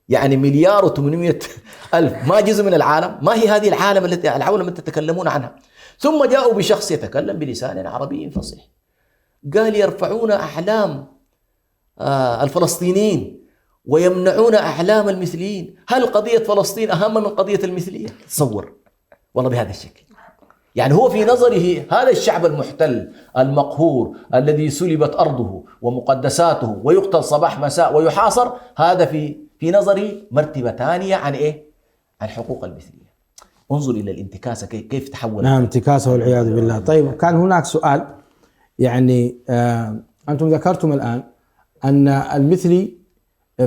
يعني 1,800,000 ما جزء من العالم؟ ما هي هذه العالم العولمة التي تتكلمون عنها؟ ثم جاءوا بشخص يتكلم بلسان عربي فصيح قال يرفعون أعلام الفلسطينيين ويمنعون أعلام المثليين. هل قضية فلسطين أهم من قضية المثلية؟ تصور والله بهذا الشكل. يعني هو في نظره هذا الشعب المحتل المقهور الذي سلبت أرضه ومقدساته ويقتل صباح مساء ويحاصر، هذا في نظره مرتبة ثانية عن عن حقوق المثلية. انظر إلى الانتكاسة كيف تحول. نعم، انتكاسة والعياذ بالله. طيب كان هناك سؤال، يعني أنتم ذكرتم الآن أن المثلي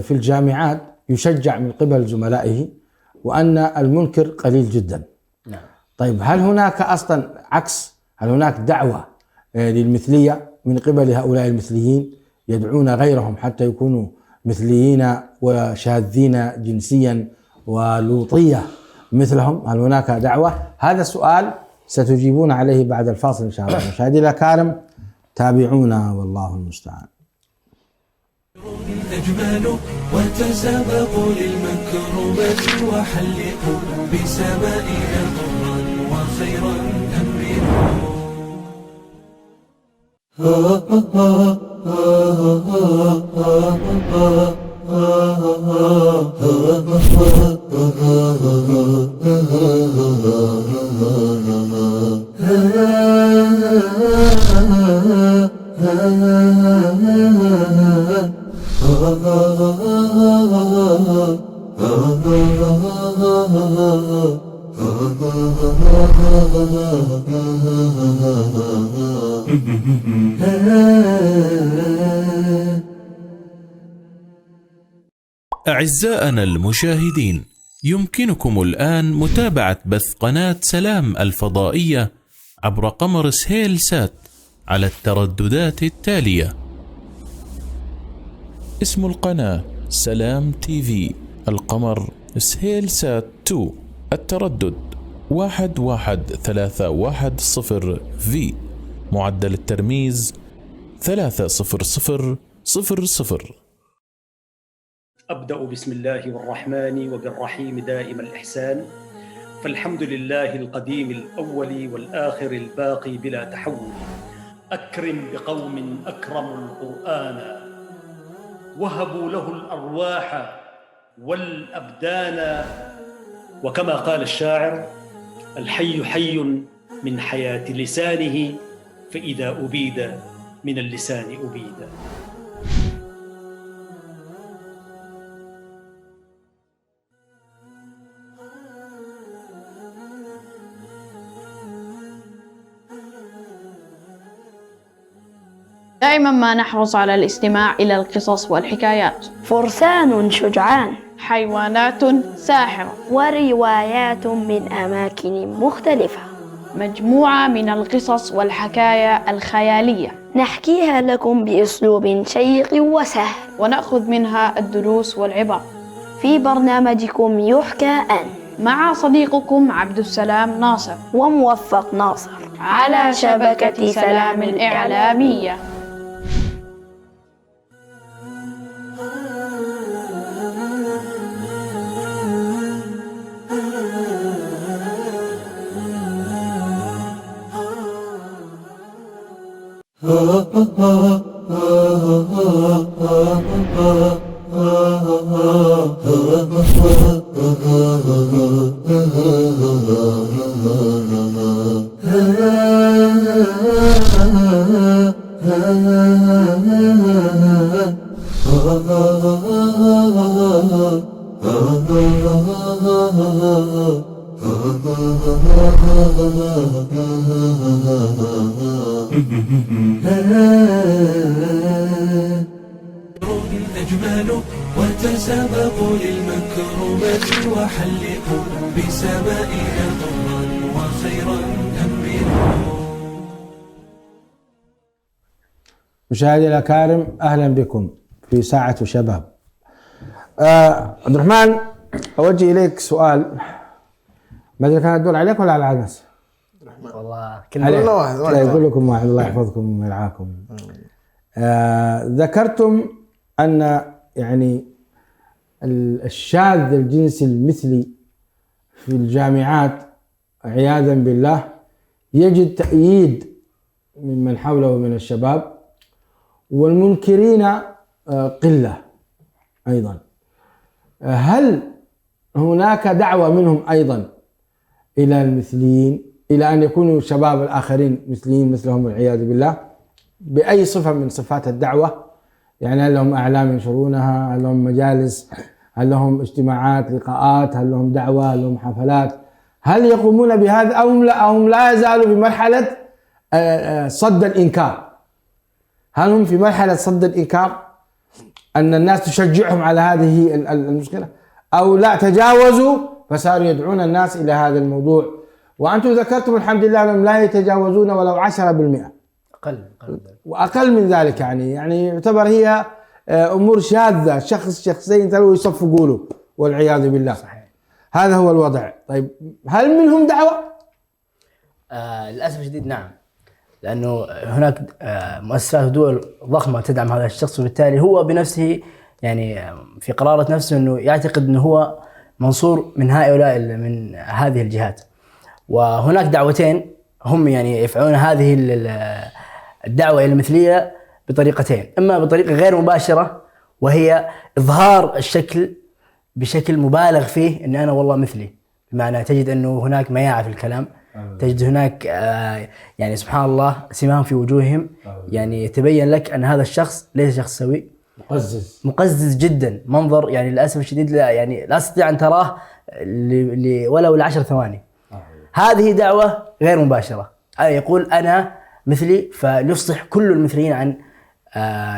في الجامعات يشجع من قبل زملائه وأن المنكر قليل جدا. نعم. طيب هل هناك أصلا عكس؟ هل هناك دعوة للمثلية من قبل هؤلاء المثليين يدعون غيرهم حتى يكونوا مثليين وشاذين جنسيا ولوطية مثلهم؟ هل هناك دعوة؟ هذا السؤال ستجيبون عليه بعد الفاصل إن شاء الله. مشاهدينا الكرام تابعونا والله المستعان. أجمل وتسابقوا للمكرمات وحلقوا بسمائنا طرا وخيرا أمروا. أعزائنا المشاهدين، يمكنكم الآن متابعة بث قناة سلام الفضائية عبر قمر سهيل سات على الترددات التالية: اسم القناة سلام تي في، القمر سهيل سات 2، التردد 11310 في، معدل الترميز 30000. أبدأ بسم الله الرحمن وبالرحيم دائم الإحسان. فالحمد لله القديم الأول والآخر الباقي بلا تحول. أكرم بقوم أكرموا القرآن وهبوا له الأرواح والأبدان. وكما قال الشاعر: الحي حي من حياة لسانه، فإذا أبيد من اللسان أبيد. دائما ما نحرص على الاستماع إلى القصص والحكايات. فرسان شجعان، حيوانات ساحرة، وروايات من أماكن مختلفة، مجموعة من القصص والحكايا الخيالية نحكيها لكم بأسلوب شيق وسهل، ونأخذ منها الدروس والعبر في برنامجكم يحكى أن، مع صديقكم عبد السلام ناصر وموفق ناصر، على شبكة سلام إعلامية. أجمل وتسابقوا للمكرمة وحلقوا بسمائنا ضرا وخيرا أمنوا. مشاهدي الأكارم، أهلا بكم في ساعة شباب. عبد الرحمن، أوجه إليك سؤال، ما أدري كان الدور عليك ولا على الناس؟ والله كلنا واحد. يقول لكم واحد، الله يحفظكم ويرعاكم. ذكرتم أن يعني الشاذ الجنسي المثلي في الجامعات عياذا بالله يجد تأييد ممن حوله من الشباب، والمنكرين قلة أيضا. هل هناك دعوة منهم أيضا إلى المثليين، إلى أن يكونوا شباب الآخرين مثليين مثلهم والعياذ بالله؟ بأي صفة من صفات الدعوة؟ يعني هل لهم أعلام ينشرونها؟ هل لهم مجالس؟ هل لهم اجتماعات، لقاءات؟ هل لهم دعوة؟ هل لهم حفلات؟ هل يقومون بهذا أو هم لا يزالوا بمرحلة صد الإنكار؟ هل هم في مرحلة صد الإنكار أن الناس تشجعهم على هذه المشكلة، أو لا تجاوزوا فصاروا يدعون الناس إلى هذا الموضوع؟ وأنتم ذكرتم الحمد لله أنهم لا يتجاوزون ولو 10%، أقل وأقل من ذلك. يعني يعتبر هي أمور شاذة، شخصين ثلاثة يصفقوا له والعياذ بالله. صحيح. هذا هو الوضع. طيب هل منهم دعوة؟ للأسف الشديد نعم، لأنه هناك مؤسسات ودول ضخمة تدعم هذا الشخص، وبالتالي هو بنفسه يعني في قرارة نفسه أنه يعتقد أنه هو منصور من هذه الجهات. وهناك دعوتين هم يعني يفعلون هذه الدعوة إلى المثلية بطريقتين: إما بطريقة غير مباشرة وهي إظهار الشكل بشكل مبالغ فيه، إن أنا والله مثلي، بمعنى تجد أنه هناك مياعة في الكلام، تجد هناك يعني سبحان الله سماهم في وجوههم، يعني يتبين لك أن هذا الشخص ليس شخص سوي، مقزز جدا، منظر يعني للأسف الشديد لا تستطيع أن تراه ولو ل10 ثواني. هذه دعوة غير مباشرة، يقول أنا مثلي، فليفصح كل المثليين عن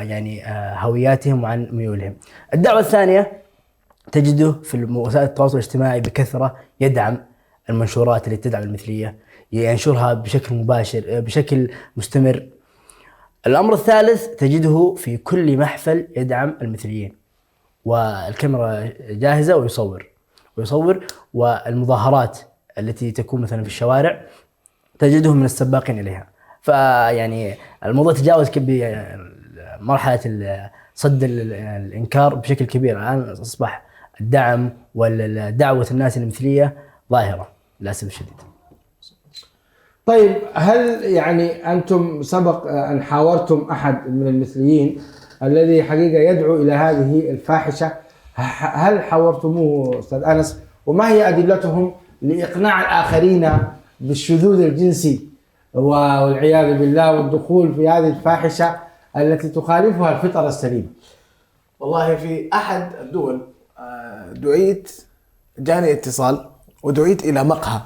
يعني هوياتهم وعن ميولهم. الدعوة الثانية تجده في وسائل التواصل الاجتماعي بكثرة، يدعم المنشورات التي تدعم المثلية، ينشرها بشكل مباشر بشكل مستمر. الأمر الثالث تجده في كل محفل يدعم المثليين، والكاميرا جاهزة ويصور، والمظاهرات التي تكون مثلا في الشوارع تجدهم من السباقين إليها. فيعني الموضوع تجاوز مرحلة صد الإنكار بشكل كبير. الآن أصبح الدعم والدعوة الناس المثلية ظاهرة للأسف الشديد. طيب هل يعني أنتم سبق أن حاورتم أحد من المثليين الذي حقيقة يدعو إلى هذه الفاحشة؟ هل حاورتموه أستاذ أنس؟ وما هي أدلتهم لإقناع الآخرين بالشذوذ الجنسي والعياذ بالله والدخول في هذه الفاحشة التي تخالفها الفطرة السليمة؟ والله في أحد الدول جاني اتصال ودعيت إلى مقهى،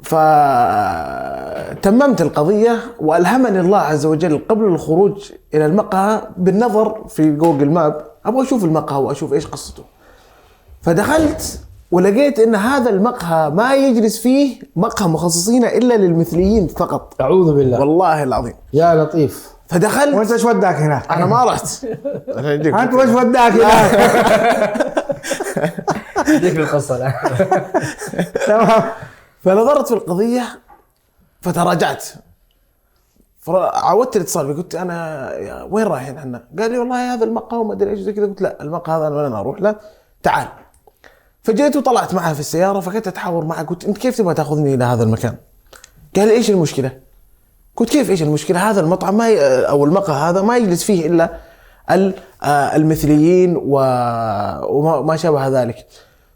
فتممت القضية وألهمني الله عز وجل قبل الخروج إلى المقهى بالنظر في جوجل ماب، أبغى أشوف المقهى وأشوف إيش قصته. فدخلت ولقيت إن هذا المقهى ما يجلس فيه مقهى مخصصين إلا للمثليين فقط. أعوذ بالله، والله العظيم يا لطيف. فدخلت. وأنت إيش وداك هناك؟ أنا ما رحت. أنت إيش وداك هناك؟ ديك القصة الآن. تمام. فنظرت في القضية فتراجعت، عودت الاتصال، قلت أنا وين رايحين احنا؟ قال لي والله هذا المقهى وما أدري إيش زي كذا. قلت لا، المقهى هذا أنا أروح له، تعال. فجيت وطلعت معه في السيارة، فكنت أتحاور معه، قلت أنت كيف تبغى تأخذني إلى هذا المكان؟ قال لي إيش المشكلة؟ قلت كيف إيش المشكلة؟ هذا المطعم أو المقهى هذا ما يجلس فيه إلا المثليين وما شابه ذلك.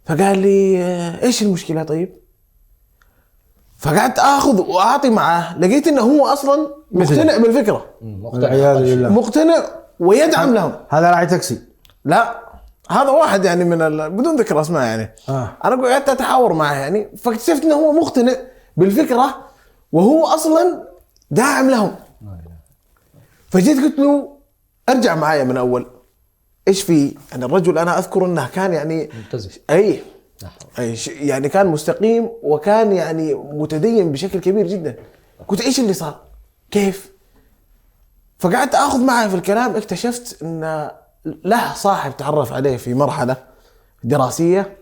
فقال لي إيش المشكلة طيب؟ فقعدت اخذ واعطي معاه، لقيت انه هو اصلا مقتنع بالفكره، مقتنع ويدعم لهم. هذا راعي تاكسي؟ لا، هذا واحد يعني بدون ذكر اسماء يعني. انا قعدت اتحاور معه يعني، فاكتشفت انه هو مقتنع بالفكره وهو اصلا داعم لهم. فجيت قلت له ارجع معايا من اول، ايش في يعني الرجل انا اذكر انه كان يعني ملتزم، اي يعني كان مستقيم وكان يعني متدين بشكل كبير جدا. قلت ايش اللي صار؟ كيف؟ فقعدت اخذ معه في الكلام، اكتشفت ان له صاحب تعرف عليه في مرحلة دراسية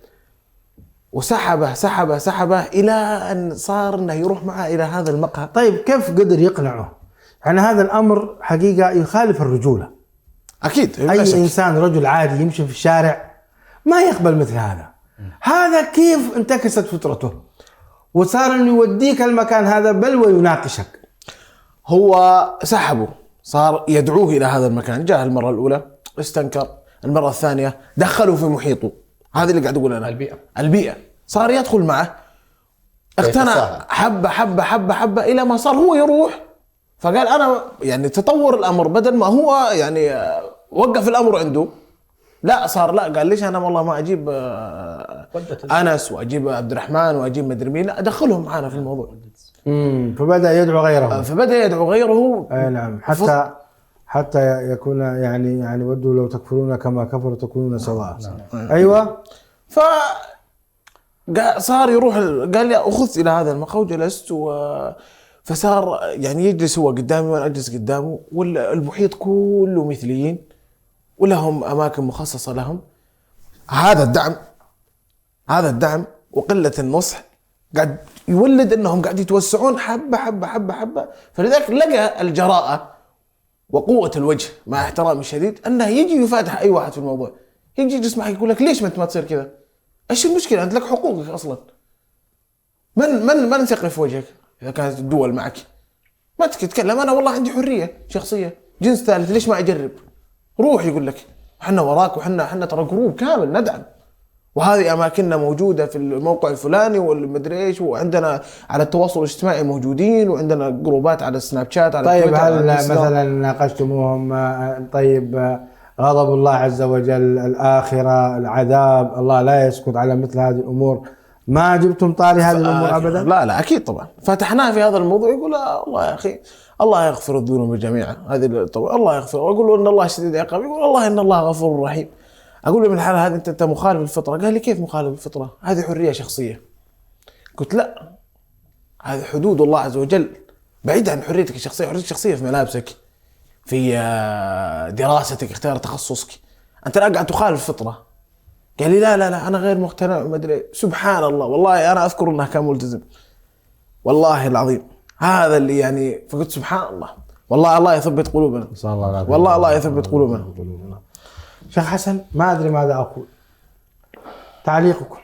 وسحبه الى ان صار انه يروح معه الى هذا المقهى. طيب كيف قدر يقنعه؟ يعني هذا الامر حقيقة يخالف الرجولة. اكيد اي انسان رجل عادي يمشي في الشارع ما يقبل مثل هذا. هذا كيف انتكست فطرته وصار انه يوديك المكان هذا بل ويناقشك؟ هو سحبه، صار يدعوه الى هذا المكان. جاء المرة الاولى استنكر، المرة الثانية دخلوا في محيطه، هذا اللي قاعد اقول انا، البيئة صار يدخل معه، اقتنع حبة الى ما صار هو يروح. فقال انا يعني تطور الامر، بدل ما هو يعني وقف الامر عنده، لا صار لا، قال ليش انا والله ما اجيب انس واجيب عبد الرحمن واجيب مدري مين، لا ادخلهم معنا في الموضوع. فبدا يدعو غيره. اي نعم، حتى يكون يعني ودوا لو تكفرون كما كفروا تكونون سواء. ايوه. صار يروح، قال لي اخذت الى هذا المقهى وجلست فصار يعني يجلس هو قدامي وانا اجلس قدامه، والمحيط كله مثليين ولهم اماكن مخصصه لهم. هذا الدعم وقله النصح قاعد يولد انهم قاعد يتوسعون حبه. فلذلك لقى الجراءه وقوه الوجه مع احترامي الشديد انه يجي يفاتح اي واحد في الموضوع. يجي يجلس معك يقول لك ليش ما تصير كذا؟ ايش المشكله؟ انت لك حقوقك اصلا. من ثقل في وجهك اذا كانت الدول معك؟ ما تتكلم، انا والله عندي حريه شخصيه، جنس ثالث، ليش ما اجرب؟ روح يقول لك احنا وراك، وحنا ترى جروب كامل ندعم، وهذه اماكننا موجوده في الموقع الفلاني والمدري ايش، وعندنا على التواصل الاجتماعي موجودين، وعندنا جروبات على السناب شات على طيب تويتر. هل مثلا ناقشتموهم؟ طيب غضب الله عز وجل، الآخرة، العذاب، الله لا يسكت على مثل هذه الأمور، ما جبتم طاري هذه الأمور أبدا؟ لا أكيد طبعا فتحناه في هذا الموضوع. يقول الله يا أخي الله يغفر الذنوب جميعا، هذه طبعا الله يغفر. وأقول له إن الله شديد العقاب، يقول الله إن الله غفور رحيم. أقول له من الحالة هذه أنت مخالف الفطرة. قال لي كيف مخالف الفطرة؟ هذه حرية شخصية. قلت لا، هذه حدود الله عز وجل، بعيد عن حريتك الشخصية. حريتك الشخصية في ملابسك، في دراستك، اختيار تخصصك، أنت لا قاعد تخالف الفطرة. قال لي لا أنا غير مقتنع ما أدري. سبحان الله، والله أنا أذكر أنه كان ملتزم والله العظيم، هذا اللي يعني. فقلت سبحان الله، والله الله يثبت قلوبنا، صلى الله عليه والله الله يثبت قلوبنا. شيخ حسن ما أدري ماذا أقول، تعليقكم،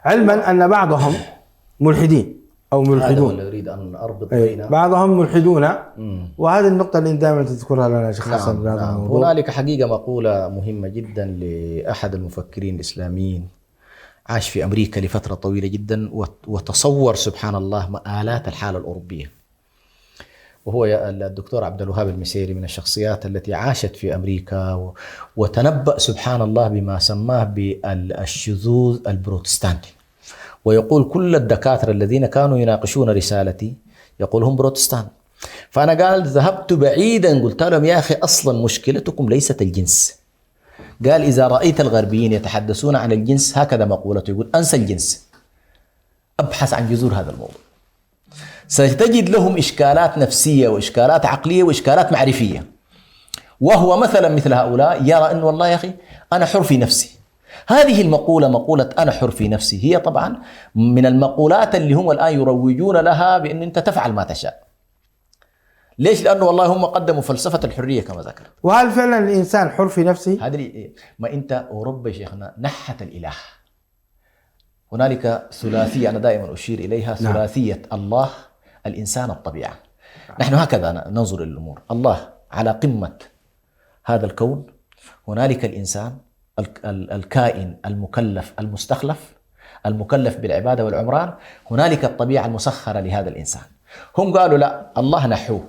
علما أن بعضهم ملحدين أو ملحدون. هذا أريد أن أربط بين بعضهم ملحدون، وهذه النقطة اللي دائما تذكرها لنا شيخ حسن بهذا نعم. الموضوع. هنالك حقيقة مقولة مهمة جدا لأحد المفكرين الإسلاميين عاش في أمريكا لفترة طويلة جدا وتصور سبحان الله مآلات الحالة الأوروبية، وهو الدكتور عبد الوهاب المسيري، من الشخصيات التي عاشت في أمريكا وتنبأ سبحان الله بما سماه بالشذوذ البروتستانتي، ويقول كل الدكاترة الذين كانوا يناقشون رسالتي يقول هم بروتستان. فأنا قال ذهبت بعيدا قلت لهم يا أخي أصلا مشكلتكم ليست الجنس. قال إذا رأيت الغربيين يتحدثون عن الجنس هكذا مقولته، يقول أنسى الجنس، أبحث عن جذور هذا الموضوع. ستجد لهم إشكالات نفسية وإشكالات عقلية وإشكالات معرفية، وهو مثلا مثل هؤلاء يرى أن والله يا أخي أنا حر في نفسي. هذه المقولة، مقولة أنا حر في نفسي، هي طبعا من المقولات اللي هم الآن يروجون لها بأن أنت تفعل ما تشاء. ليش؟ لأنه والله هم قدموا فلسفة الحرية كما ذكر. وهل فعلا الإنسان حر في نفسه؟ هذه ما أنت أوروبا شيخنا نحت الإله. هنالك ثلاثية أنا دائما أشير إليها، ثلاثية الله الإنسان الطبيعة. نحن هكذا ننظر إلى الأمور، الله على قمة هذا الكون، هنالك الإنسان الكائن المكلف المستخلف المكلف بالعبادة والعمران، هنالك الطبيعة المسخرة لهذا الإنسان. هم قالوا لا، الله نحوه،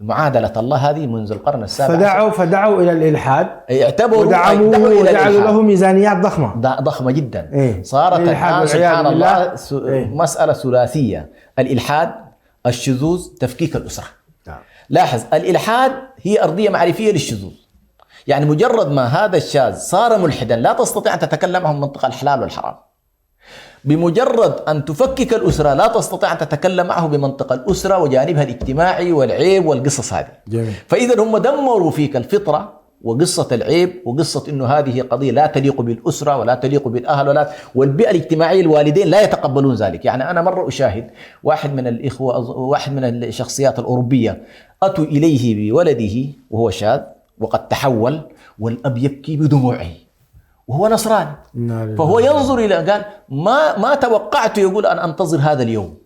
معادلة الله هذه منذ القرن السابع فدعوا إلى الإلحاد، اعتبروا وجعلوا له ميزانيات ضخمة جدا. صارت الآن سبحان الله مسألة ثلاثية: الإلحاد، الشذوذ، تفكيك الأسرة. لاحظ، الإلحاد هي أرضية معرفية للشذوذ، يعني مجرد ما هذا الشاذ صار ملحدا لا تستطيع أن تتكلم معه من منطقة الحلال والحرام. بمجرد أن تفكك الأسرة لا تستطيع أن تتكلم معه بمنطقة الأسرة وجانبها الاجتماعي والعيب والقصص هذه. فإذا هم دمروا فيك الفطرة وقصة العيب وقصة إنه هذه قضية لا تليق بالأسرة ولا تليق بالأهل والبيئة الاجتماعية، الوالدين لا يتقبلون ذلك. يعني أنا مرة أشاهد واحد من الإخوة، واحد من الشخصيات الأوروبية، أتوا إليه بولده وهو شاذ وقد تحول، والأب يبكي بدموعه وهو نصراني. فهو ينظر إلى، قال ما توقعت يقول أن أنتظر هذا اليوم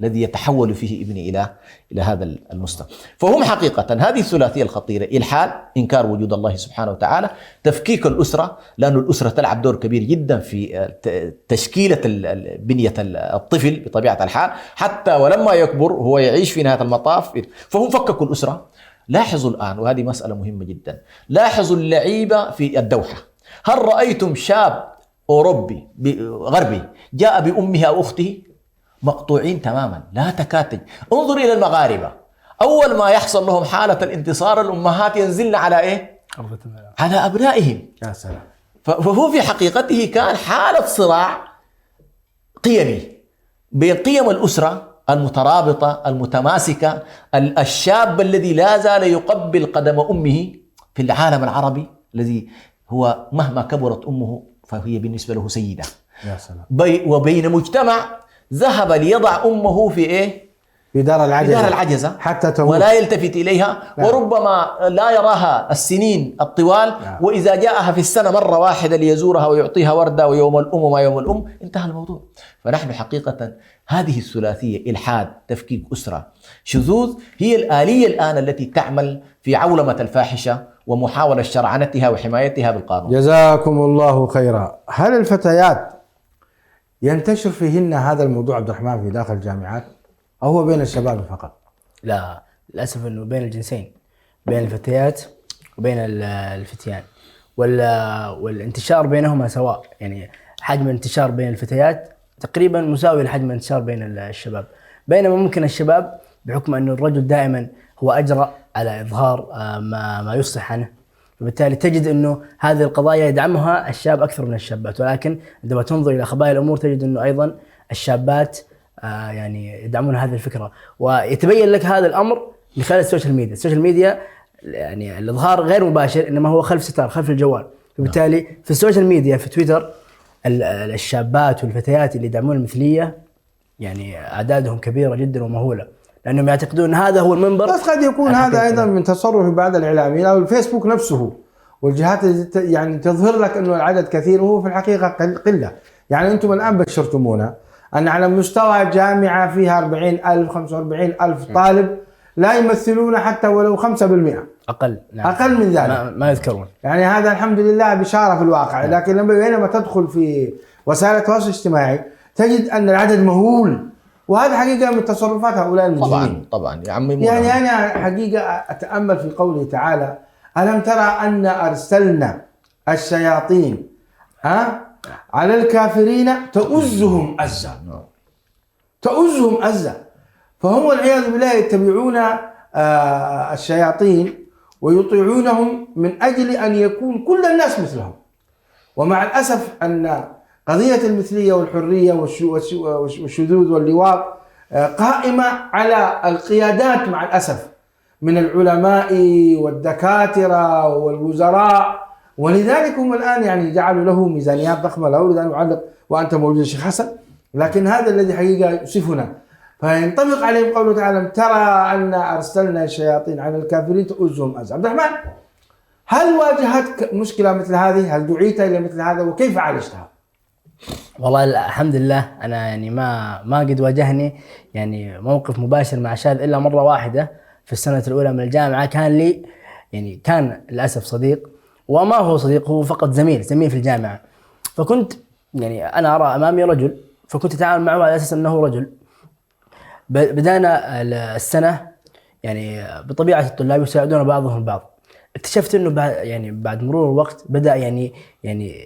الذي يتحول فيه ابني إلى هذا المستوى. فهم حقيقة هذه الثلاثية الخطيرة: إلحاد، إنكار وجود الله سبحانه وتعالى، تفكيك الأسرة، لأن الأسرة تلعب دور كبير جدا في تشكيلة بنية الطفل بطبيعة الحال، حتى ولما يكبر هو يعيش في نهاية المطاف. فهم فككوا الأسرة. لاحظوا الآن، وهذه مسألة مهمة جدا، لاحظوا اللعيبة في الدوحة. هل رأيتم شاب أوروبي غربي جاء بأمه أو أخته؟ مقطوعين تماما، لا تكاتج. انظر إلى المغاربة، أول ما يحصل لهم حالة الانتصار الأمهات ينزلن على إيه؟ على أبنائهم. يا سلام. فهو في حقيقته كان حالة صراع قيمي بين قيم الأسرة المترابطة المتماسكة، الشاب الذي لا زال يقبل قدم أمه في العالم العربي الذي هو مهما كبرت أمه فهي بالنسبة له سيدة. يا سلام. وبين مجتمع ذهب ليضع أمه في إيه؟ في دار العجزة حتى تموت ولا يلتفت إليها. وربما لا يراها السنين الطوال. وإذا جاءها في السنة مرة واحدة ليزورها ويعطيها وردة ويوم الأم وما يوم الأم، انتهى الموضوع. فنحن حقيقة هذه الثلاثية: إلحاد، تفكيك أسرة، شذوذ، هي الآلية الآن التي تعمل في عولمة الفاحشة ومحاولة شرعنتها وحمايتها بالقانون. جزاكم الله خيرا. هل الفتيات ينتشر فيهن هذا الموضوع عبد الرحمن في داخل الجامعات أو هو بين الشباب فقط؟ لا، للأسف أنه بين الجنسين، بين الفتيات وبين الفتيان، والانتشار بينهما سواء. يعني حجم الانتشار بين الفتيات تقريبا مساوي لحجم الانتشار بين الشباب، بينما ممكن الشباب بحكم أن الرجل دائما هو أجرأ على إظهار ما يصلح عنه، وبالتالي تجد أنه هذه القضايا يدعمها الشاب أكثر من الشابات. ولكن عندما تنظر إلى خبايا الأمور تجد أنه أيضا الشابات يعني يدعمون هذه الفكرة، ويتبين لك هذا الأمر من خلال السوشيال ميديا. السوشيال ميديا يعني الإظهار غير مباشر، إنما هو خلف ستار، خلف الجوال. وبالتالي في السوشيال ميديا، في تويتر، الشابات والفتيات اللي يدعمون المثلية يعني أعدادهم كبيرة جدا ومهولة. لانهم يعتقدون هذا هو المنبر. بس قد يكون هذا ايضا من تصرف بعض الاعلاميين او الفيسبوك نفسه والجهات اللي يعني تظهر لك انه العدد كثير وهو في الحقيقه قله. يعني انتم الان بشرتمونا ان على مستوى جامعه فيها 40,000 45,000 طالب لا يمثلون حتى ولو 5%. اقل. نعم. اقل من ذلك ما يذكرون. يعني هذا الحمد لله بشاره في الواقع. لكن لما تدخل في وسائل التواصل الاجتماعي تجد ان العدد مهول، وهذا حقيقه من تصرفات هؤلاء المجرمين. طبعا يعممون. يعني انا حقيقه اتامل في قوله تعالى: الم ترى ان ارسلنا الشياطين على الكافرين تؤزهم أزا. فهم والعياذ بالله يتبعون الشياطين ويطيعونهم من أجل أن يكون كل الناس مثلهم. ومع الأسف أن قضية المثلية والحرية والشذوذ واللواط قائمة على القيادات مع الأسف من العلماء والدكاترة والوزراء، ولذلك هم الآن يعني جعلوا له ميزانيات ضخمة. لا أريد أن أعلق وأنت موجود شيخ حسن، لكن هذا الذي حقيقة يؤسفنا. فينطبق عليهم قوله تعالى: ترى أن أرسلنا الشياطين على الكافرين تؤزهم أزا. عبد الرحمن، هل واجهتك مشكلة مثل هذه؟ هل دعيت إلى مثل هذا وكيف عالجتها؟ والله الحمد لله أنا يعني ما قد واجهني يعني موقف مباشر مع شاذ إلا مرة واحدة في السنة الأولى من الجامعة. كان لي يعني كان للأسف صديق، وما هو صديق، هو فقط زميل في الجامعة. فكنت يعني أنا أرى أمامي رجل، فكنت أتعامل معه على أساس أنه رجل. بدأنا السنة يعني بطبيعة الطلاب يساعدون بعضهم البعض. اكتشفت أنه بعد مرور الوقت بدأ يعني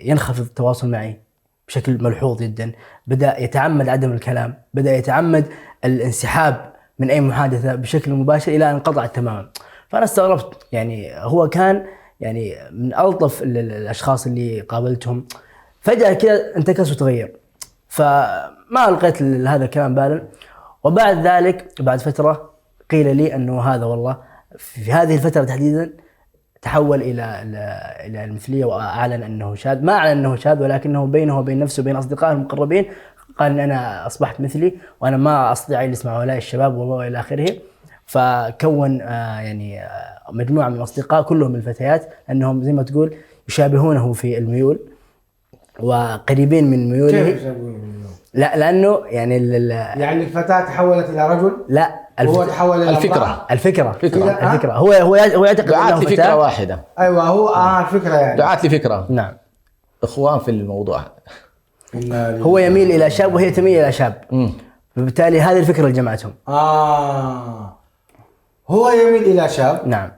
ينخفض التواصل معي بشكل ملحوظ جدا. بدأ يتعمد عدم الكلام، بدأ يتعمد الانسحاب من أي محادثة بشكل مباشر إلى أن انقطعت تماما. فأنا استغربت، يعني هو كان يعني من ألطف الأشخاص اللي قابلتهم، فجأة كذا انتكس وتغير. فما ألقيت هذا الكلام بالا. وبعد ذلك بعد فترة قيل لي أنه هذا والله في هذه الفترة تحديدا تحول إلى المثلية، وأعلن أنه شاذ. ما أعلن أنه شاذ، ولكنه بينه وبين نفسه وبين أصدقائه المقربين قال أن أنا أصبحت مثلي وأنا ما أستطيع أن أجلس مع هؤلاء الشباب وإلى آخره. فكون يعني مجموعة من الأصدقاء كلهم الفتيات، أنهم زي ما تقول يشابهونه في الميول وقريبين من ميوله. لا لأنه يعني الفتاة تحولت إلى رجل. لا هو تحول إلى الفكرة. هو يعتقد أنه فتاة. فكرة واحدة. أيوة هو الفكرة يعني دعات لفكرة. نعم. إخوان في الموضوع. هو يميل إلى شاب وهي تميل إلى شاب. فبالتالي هذه الفكرة اللي جمعتهم. هو يميل إلى شاب. نعم.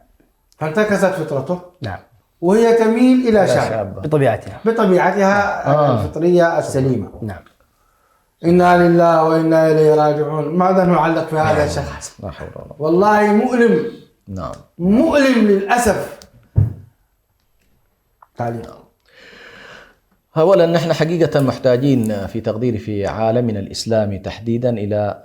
فانتكست فطرته. نعم. وهي تميل إلى شاب بطبيعتها الفطرية السليمة. نعم. إنا لله وإنا إليه راجعون. ماذا نعلق في هذا يا شيخ حسن؟ لا حول ولا قوة. والله مؤلم. نعم. مؤلم للأسف. تعليق. أولا نحن حقيقة محتاجين في تقديري في عالمنا الإسلامي تحديدا إلى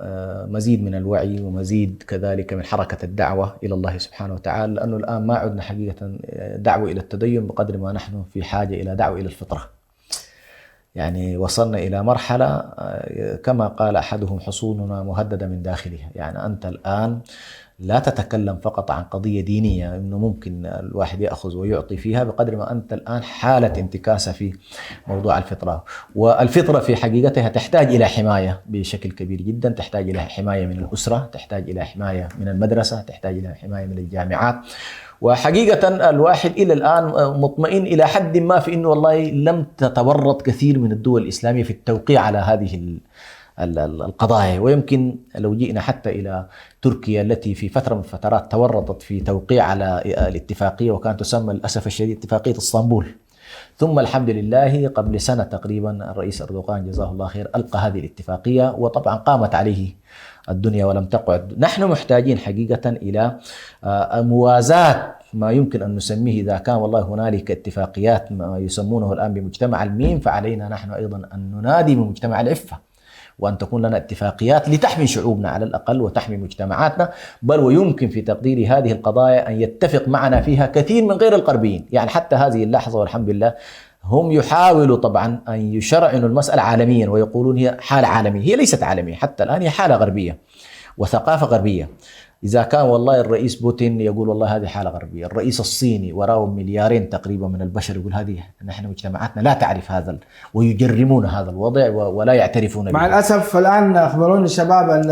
مزيد من الوعي ومزيد كذلك من حركة الدعوة إلى الله سبحانه وتعالى، لأنه الآن ما عدنا حقيقة دعوة إلى التدين بقدر ما نحن في حاجة إلى دعوة إلى الفطرة. يعني وصلنا إلى مرحلة كما قال أحدهم: حصوننا مهددة من داخلها. يعني أنت الآن لا تتكلم فقط عن قضية دينية إنه ممكن الواحد يأخذ ويعطي فيها، بقدر ما أنت الآن حالة انتكاسة في موضوع الفطرة. والفطرة في حقيقتها تحتاج إلى حماية بشكل كبير جدا، تحتاج إلى حماية من الأسرة، تحتاج إلى حماية من المدرسة، تحتاج إلى حماية من الجامعات. وحقيقة الواحد إلى الآن مطمئن إلى حد ما في إنه والله لم تتورط كثير من الدول الإسلامية في التوقيع على هذه القضايا. ويمكن لو جئنا حتى إلى تركيا التي في فترة من الفترات تورطت في توقيع على الاتفاقية، وكانت تسمى للأسف الشديد اتفاقية اسطنبول. ثم الحمد لله قبل سنة تقريبا الرئيس أردوغان جزاه الله خير ألقى هذه الاتفاقية، وطبعا قامت عليه الدنيا ولم تقعد. نحن محتاجين حقيقة إلى موازاة ما يمكن أن نسميه، إذا كان والله هنالك اتفاقيات ما يسمونه الآن بمجتمع الميم، فعلينا نحن أيضا أن ننادي بمجتمع العفة، وأن تكون لنا اتفاقيات لتحمي شعوبنا على الأقل وتحمي مجتمعاتنا. بل ويمكن في تقدير هذه القضايا أن يتفق معنا فيها كثير من غير الغربيين. يعني حتى هذه اللحظة والحمد لله هم يحاولوا طبعا أن يشرعنوا المسألة عالميا ويقولون هي حالة عالمية. هي ليست عالمية حتى الآن، هي حالة غربية. وثقافة غربية. إذا كان والله الرئيس بوتين يقول والله هذه حالة غربية، الرئيس الصيني وراه 2 مليار تقريبا من البشر يقول هذه نحن مجتمعاتنا لا تعرف هذا، ويجرمون هذا الوضع ولا يعترفون مع به. الأسف الآن أخبروني الشباب أن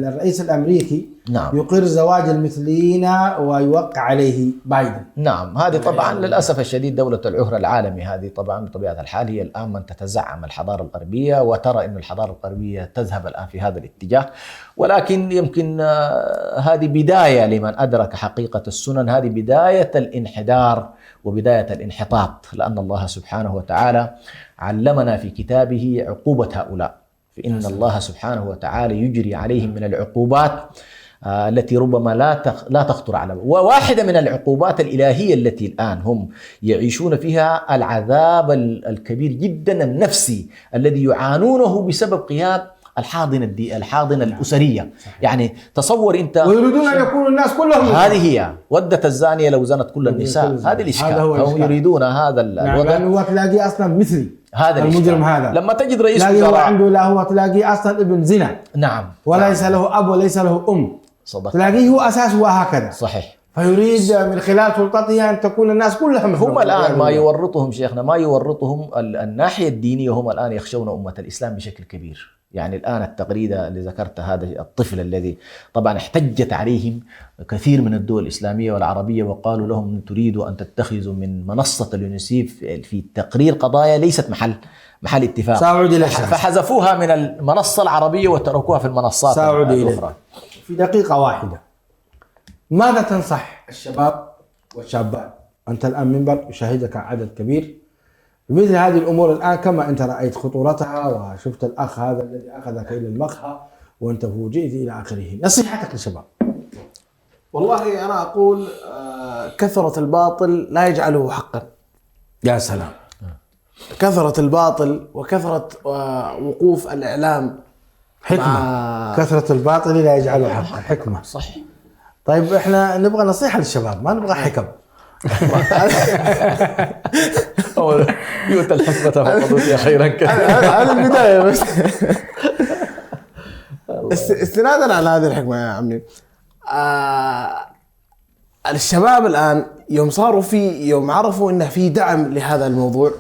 الرئيس الأمريكي نعم. يقر زواج المثليين ويوقع عليه بايدن. نعم، هذه طبعا للأسف الشديد دولة العهرة العالمي هذه طبعا بطبيعة الحال هي الآن من تتزعم الحضارة الغربية، وترى أن الحضارة الغربية تذهب الآن في هذا الاتجاه، ولكن يمكن هذه بداية لمن أدرك حقيقة السنن، هذه بداية الانحدار وبداية الانحطاط، لأن الله سبحانه وتعالى علمنا في كتابه عقوبة هؤلاء، فإن الله سبحانه وتعالى يجري عليهم من العقوبات التي ربما لا تخطر على بال. وواحدة من العقوبات الإلهية التي الآن هم يعيشون فيها العذاب الكبير جدا النفسي الذي يعانونه بسبب غياب الحاضنة الأسرية. يعني تصور أنت، ويريدون أن يكونوا الناس كلهم هذه هي ودت الزانية لو زنت كل النساء، هذه الإشكال، هم يريدون هذا الوضع. يعني هو تلاقيه أصلا مثلي هذا المجرم هذا، لما تجد رئيس وزراء عنده لا هو تلاقيه أصلا ابن زنا، نعم، وليس له أب وليس له أم، صدق، تلاقيه هو أساسه هكذا، صحيح. فيريد من خلال سلطته أن تكون الناس كلها هم الآن ما يورطهم شيخنا، ما يورطهم الناحية الدينية، هم الآن يخشون أمة الإسلام بشكل كبير. يعني الآن التغريدة اللي ذكرت، هذا الطفل الذي طبعا احتجت عليهم كثير من الدول الإسلامية والعربية وقالوا لهم تريدوا أن تتخذوا من منصة اليونسيف في تقرير قضايا ليست محل اتفاق، فحذفوها من المنصة العربية وتركوها في المنصات الأخرى. في دقيقة واحدة، ماذا تنصح الشباب والشابات؟ أنت الآن منبر يشاهدك عدد كبير مثل هذه الأمور الآن، كما أنت رأيت خطورتها وشفت الأخ هذا الذي أخذك إلى المقهى وأنت فوجئت إلى آخره، نصيحتك للشباب؟ والله أنا أقول كثرة الباطل لا يجعله حقا. يا سلام، كثرة الباطل وكثرة وقوف الإعلام حكمة. كثرة الباطل لا يجعله حقا، حكمة، صحيح. طيب إحنا نبغى نصيحة للشباب، ما نبغى حكم. يؤتى الحكمة فقد أوتي خيرا كثيرا. هذه البداية بس. استنادا على هذه الحكمة يا عمي، الشباب الآن يوم عرفوا إنه في دعم لهذا الموضوع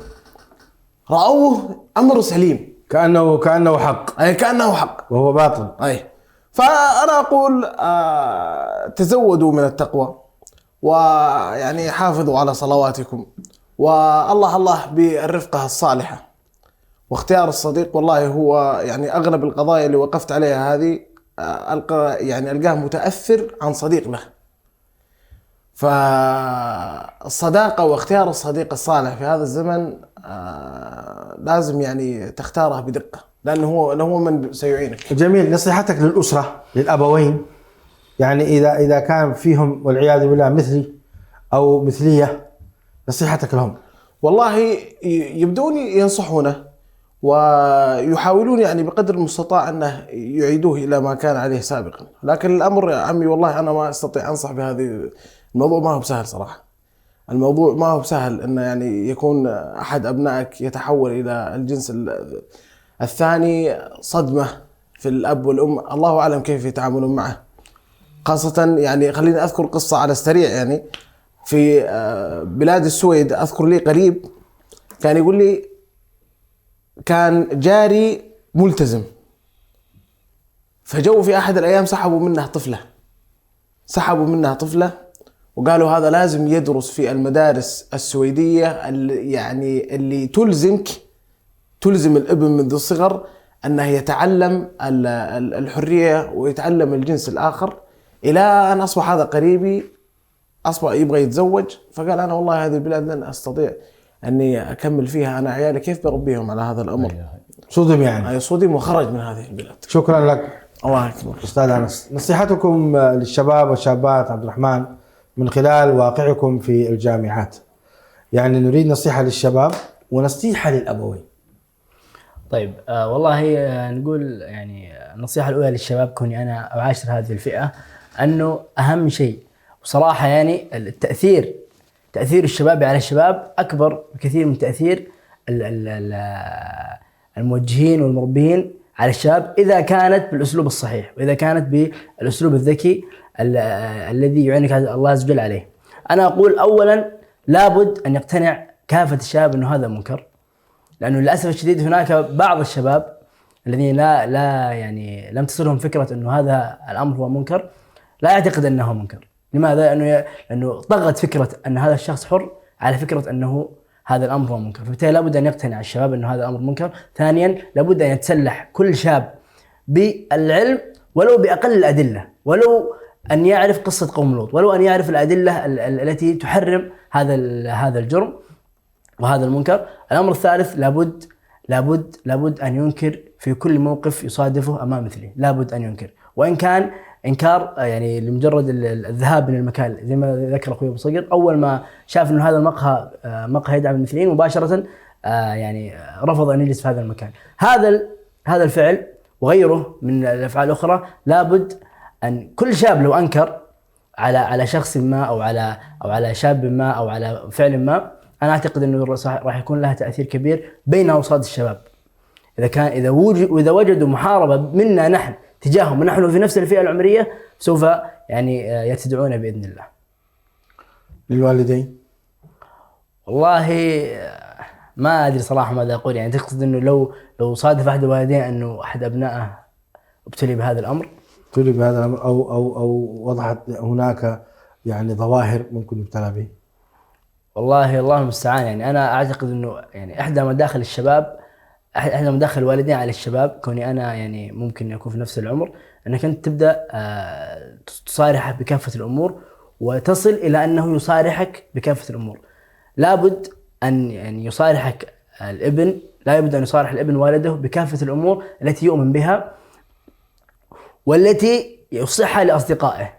رأوه أمر سليم، كأنه حق، أي كأنه حق وهو باطل. أي فأنا أقول تزودوا من التقوى، ويعني حافظوا على صلواتكم، والله بالرفقة الصالحة، واختيار الصديق. والله هو يعني أغلب القضايا اللي وقفت عليها هذه ألقاه متأثر عن صديق له. فالصداقة واختيار الصديق الصالح في هذا الزمن لازم يعني تختاره بدقة، لأنه هو من سيعينك. جميل. نصيحتك للأسرة، للأبوين، يعني إذا كان فيهم والعياذ بالله مثلي أو مثلية، نصيحتك لهم؟ والله يبدون ينصحونه ويحاولون يعني بقدر المستطاع أنه يعيدوه إلى ما كان عليه سابقا، لكن الأمر يا عمي والله أنا ما أستطيع أنصح بهذه. الموضوع ما هو بسهل صراحة، الموضوع ما هو بسهل أنه يعني يكون أحد أبنائك يتحول إلى الجنس الثاني، صدمة في الأب والأم، الله أعلم كيف يتعاملون معه. خاصة يعني خليني أذكر قصة على السريع، يعني في بلاد السويد أذكر لي قريب كان يقول لي كان جاري ملتزم، فجو في أحد الأيام سحبوا منها طفلة وقالوا هذا لازم يدرس في المدارس السويدية اللي تلزم الابن منذ الصغر أنه يتعلم الحرية ويتعلم الجنس الآخر، إلى أن أصبح هذا قريبي يبغى يتزوج، فقال أنا والله هذه البلاد لن أستطيع أني أكمل فيها، أنا عيالي كيف بربيهم على هذا الأمر؟ صدم يعني. أي صدم وخرج من هذه البلاد. شكرا لك. الله أكبر. أستاذ أنس، نصيحتكم للشباب والشابات عبد الرحمن من خلال واقعكم في الجامعات، يعني نريد نصيحة للشباب ونصيحة للأبوين. طيب والله نقول يعني النصيحة الأولى للشباب، كوني أنا أعاشر هذه الفئة، أنه أهم شيء بصراحة يعني تأثير الشباب على الشباب أكبر بكثير من تأثير الموجهين والمربيين على الشباب إذا كانت بالأسلوب الصحيح، وإذا كانت بالأسلوب الذكي الذي يعينك الله عز وجل عليه. أنا أقول أولا لابد أن يقتنع كافة الشباب أنه هذا منكر، لأنه للأسف الشديد هناك بعض الشباب الذين لا يعني لم تصلهم فكرة أنه هذا الأمر هو منكر، لا يعتقد أنه منكر. لماذا؟ لأنه طغت فكرة أن هذا الشخص حر على فكرة أنه هذا الأمر هو منكر، فبالتالي لابد أن يقتنع الشباب أنه هذا أمر منكر. ثانيا لابد أن يتسلح كل شاب بالعلم ولو بأقل الأدلة، ولو أن يعرف قصة قوم لوط، ولو أن يعرف الأدلة التي تحرم هذا الجرم وهذا المنكر. الأمر الثالث لابد أن ينكر في كل موقف يصادفه أمام مثله، لابد أن ينكر، وإن كان إنكار يعني لمجرد الذهاب من المكان. زي ما ذكر أخوي أبو صقر، أول ما شاف إنه هذا المقهى يدعم المثليين مباشرة يعني رفض أن يجلس في هذا المكان. هذا الفعل وغيره من الأفعال الأخرى لابد أن كل شاب لو أنكر على شخص ما أو على شاب ما أو على فعل ما، أنا أعتقد أنه راح يكون لها تأثير كبير بين أوساط الشباب. إذا وجدوا محاربة منا نحن تجاههم ونحن في نفس الفئة العمرية، سوف يعني يتدعون بإذن الله. للوالدين والله ما أدري صراحة ماذا أقول. يعني تقصد أنه لو صادف أحد الوالدين أنه أحد أبنائه ابتلي بهذا الأمر، أو وضحت هناك يعني ظواهر ممكن يبتلى به؟ والله الله المستعان. يعني أنا أعتقد أنه يعني إحدى مداخل الوالدين على الشباب، كوني أنا يعني ممكن يكون في نفس العمر، أنك أنت تبدأ تصارحه بكافة الأمور وتصل إلى أنه يصارحك بكافة الأمور. لابد أن يعني يصارحك الابن، لا يبدأ أن يصارح الابن والده بكافة الأمور التي يؤمن بها والتي يصحها لأصدقائه،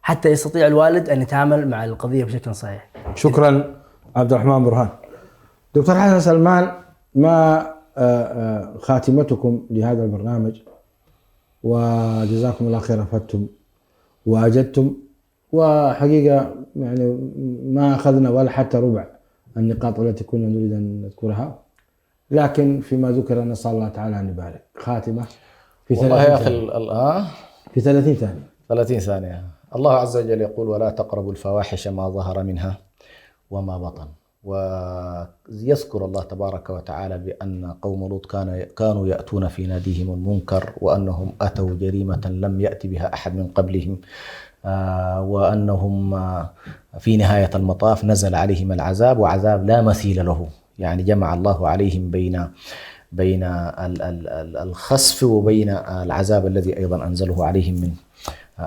حتى يستطيع الوالد أن يتعامل مع القضية بشكل صحيح. شكرا عبد الرحمن برهان. دكتور حسن سلمان، ما خاتمتكم لهذا البرنامج؟ وجزاكم الله خير، أفدتم وأجدتم، وحقيقة يعني ما أخذنا ولا حتى ربع النقاط التي كنا نريد أن نذكرها، لكن فيما ذكر نسأل الله تعالى أن يبارك. خاتمة في 30 ثانية. في 30 ثانية. 30 ثانية. الله عز وجل يقول: ولا تقربوا الفواحش ما ظهر منها وما بطن. ويذكر الله تبارك وتعالى بأن قوم لوط كانوا يأتون في ناديهم المنكر، وأنهم أتوا جريمة لم يأتي بها أحد من قبلهم، وأنهم في نهاية المطاف نزل عليهم العذاب، وعذاب لا مثيل له. يعني جمع الله عليهم بين الخسف وبين العذاب الذي أيضا أنزله عليهم من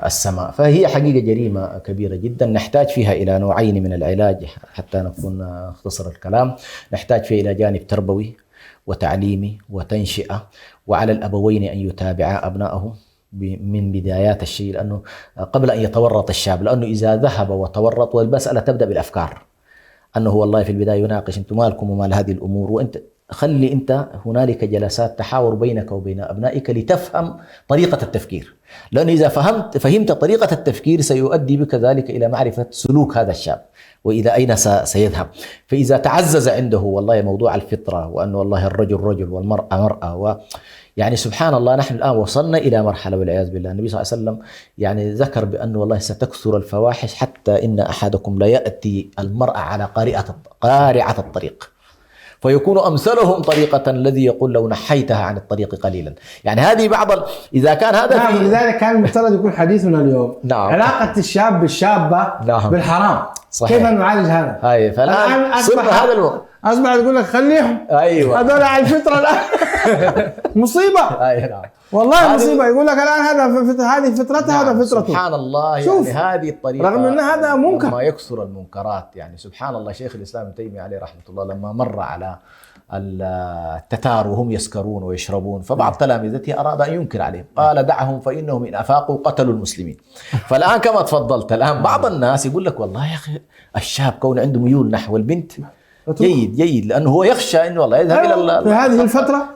السماء. فهي حقيقة جريمة كبيرة جدا، نحتاج فيها إلى نوعين من العلاج حتى نكون اختصر الكلام. نحتاج فيها إلى جانب تربوي وتعليمي وتنشئة، وعلى الأبوين أن يتابعا أبنائهم من بدايات الشيء، لأنه قبل أن يتورط الشاب، لأنه إذا ذهب وتورط، والمسألة تبدأ بالأفكار، أنه والله في البداية يناقش أنتم مالكم ومال هذه الأمور، وأنت خلي أنت هنالك جلسات تحاور بينك وبين أبنائك لتفهم طريقة التفكير، لأنه إذا فهمت طريقة التفكير سيؤدي بك ذلك إلى معرفة سلوك هذا الشاب وإلى أين سيذهب. فإذا تعزز عنده والله موضوع الفطرة، وأن والله الرجل رجل والمرأة مرأة، يعني سبحان الله نحن الآن وصلنا إلى مرحلة والعياذ بالله. النبي صلى الله عليه وسلم يعني ذكر بأن والله ستكثر الفواحش حتى إن أحدكم لا يأتي المرأة على قارعة الطريق فيكون أمثلهم طريقة الذي يقول لو نحيتها عن الطريق قليلا. يعني هذه بعض إذا كان هذا نعم، لذلك كان المفترض يكون حديثنا اليوم نعم. علاقة الشاب بالشابة نعم. بالحرام. صحيح. كيف نعالج هذا؟ هاي فالآن صرنا هذا أصبح تقول لك خليهم أيوة هذول على الفطرة الآن مصيبة. نعم. والله مصيبة. يقول لك الآن هذه فطرتها، هذا فطرته. سبحان الله. يعني هذه الطريقة رغم أن هذا منكر، لما يكثر المنكرات. يعني سبحان الله شيخ الإسلام ابن تيمية عليه رحمة الله لما مر على التتار وهم يسكرون ويشربون، فبعض تلامذته أراد أن ينكر عليهم، قال دعهم فإنهم إن أفاقوا قتلوا المسلمين. فالآن كما تفضلت، الآن بعض الناس يقول لك والله يا أخي الشاب كون عنده ميول نحو البنت جيد لأنه هو يخشى أنه والله يذهب إلى في هذه الفترة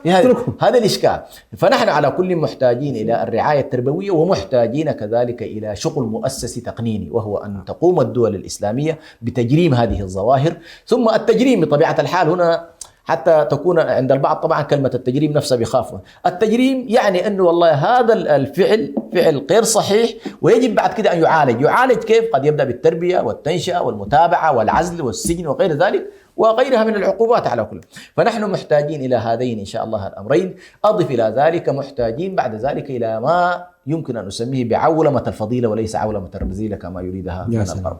هذا الإشكال. فنحن على كل محتاجين إلى الرعاية التربوية، ومحتاجين كذلك إلى شغل مؤسسي تقنيني، وهو أن تقوم الدول الإسلامية بتجريم هذه الظواهر. ثم التجريم بطبيعة الحال هنا حتى تكون عند البعض طبعا كلمة التجريم نفسها بيخافوا. التجريم يعني أنه والله هذا الفعل فعل غير صحيح ويجب بعد كده أن يعالج كيف؟ قد يبدأ بالتربية والتنشئة والمتابعة والعزل والسجن وغير ذلك وغيرها من العقوبات على كل. فنحن محتاجين إلى هذين إن شاء الله الأمرين. أضف إلى ذلك محتاجين بعد ذلك إلى ما يمكن أن نسميه بعولمة الفضيلة وليس عولمة الرذيلة كما يريدها من الغرب.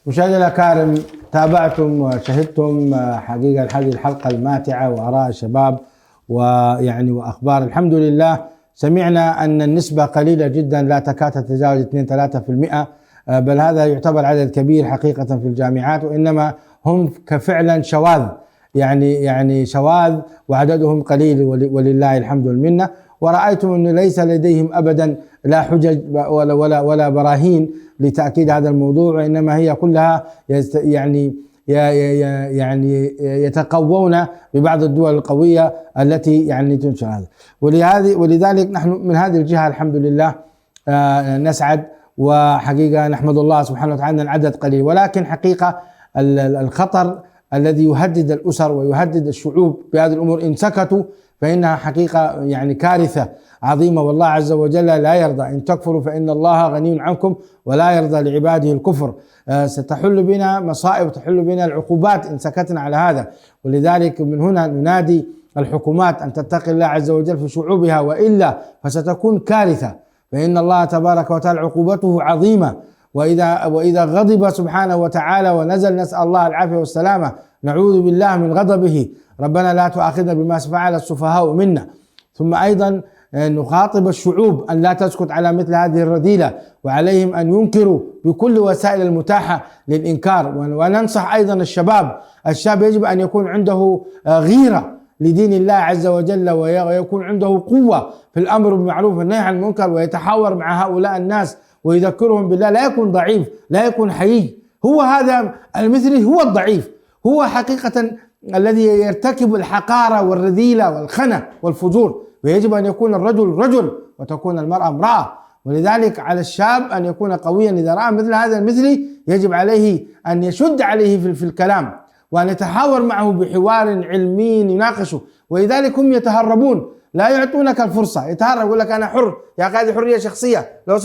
مشاهدينا الأكارم، تابعتم وشهدتم حقيقة هذه الحلقة الماتعة وآراء الشباب ويعني وأخبار. الحمد لله سمعنا أن النسبة قليلة جدا لا تكاد تتجاوز 2-3%، بل هذا يعتبر عدد كبير حقيقة في الجامعات، وإنما هم كفعلا شواذ، يعني شواذ وعددهم قليل ولله الحمد والمنة. ورأيتم أنه ليس لديهم أبدا لا حجج ولا براهين لتأكيد هذا الموضوع، وإنما هي كلها يعني يتقوون ببعض الدول القوية التي يعني تنشر هذا. ولذلك نحن من هذه الجهة الحمد لله نسعد، وحقيقة نحمد الله سبحانه وتعالى أن العدد قليل، ولكن حقيقة الخطر الذي يهدد الأسر ويهدد الشعوب بهذه الأمور إن سكتوا فإنها حقيقة يعني كارثة عظيمة. والله عز وجل لا يرضى إن تكفروا فإن الله غني عنكم ولا يرضى لعباده الكفر. ستحل بنا مصائب وتحل بنا العقوبات إن سكتنا على هذا. ولذلك من هنا ننادي الحكومات أن تتقي الله عز وجل في شعوبها، وإلا فستكون كارثة، فإن الله تبارك وتعالى عقوبته عظيمة. وإذا غضب سبحانه وتعالى ونزل نسأل الله العافية والسلامة، نعوذ بالله من غضبه، ربنا لا تؤاخذنا بما فعل السفهاء منا. ثم أيضا نخاطب الشعوب أن لا تسكت على مثل هذه الرذيلة، وعليهم أن ينكروا بكل وسائل المتاحة للإنكار. وننصح أيضا الشاب يجب أن يكون عنده غيرة لدين الله عز وجل، ويكون عنده قوة في الأمر بالمعروف والنهي عن المنكر، ويتحاور مع هؤلاء الناس ويذكرهم بالله. لا يكون ضعيف، لا يكون حيي. هو هذا المثلي هو الضعيف، هو حقيقة الذي يرتكب الحقارة والرذيلة والخنة والفجور. ويجب أن يكون الرجل رجل وتكون المرأة امرأة. ولذلك على الشاب أن يكون قويا. إذا رأى مثل هذا المثلي يجب عليه أن يشد عليه في الكلام، وأن يتحاور معه بحوار علمي يناقشه. ولذلك هم يتهربون، لا يعطونك الفرصة، يتهرب يقول لك أنا حر. يا أخي هذه حرية شخصية. لو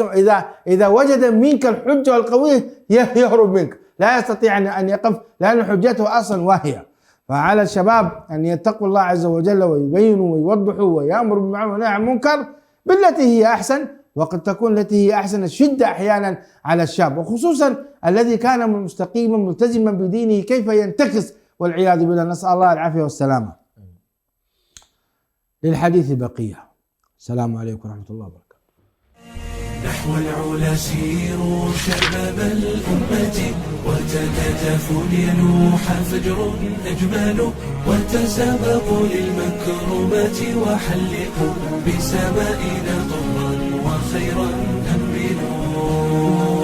إذا وجد منك الحجة والقوية يهرب منك، لا يستطيع أن يقف، لأن حجته أصلا واهية. فعلى الشباب أن يتقوا الله عز وجل ويبينوا ويوضحوا ويأمروا بالمعروف والنهي عن المنكر بالتي هي أحسن. وقد تكون التي هي أحسن الشدة أحيانا على الشاب، وخصوصا الذي كان مستقيما ملتزما بدينه كيف ينتكس والعياذ بالله، نسأل الله العافية والسلامة. للحديث بقية. السلام عليكم ورحمة الله وبركاته. نحو العلا سيروا شباب الأمة، وتكاتفوا ليلوح فجر أجمل، وتسابقوا للمكرمات وحلقوا بسمائنا طرا وخيرا أمنوا.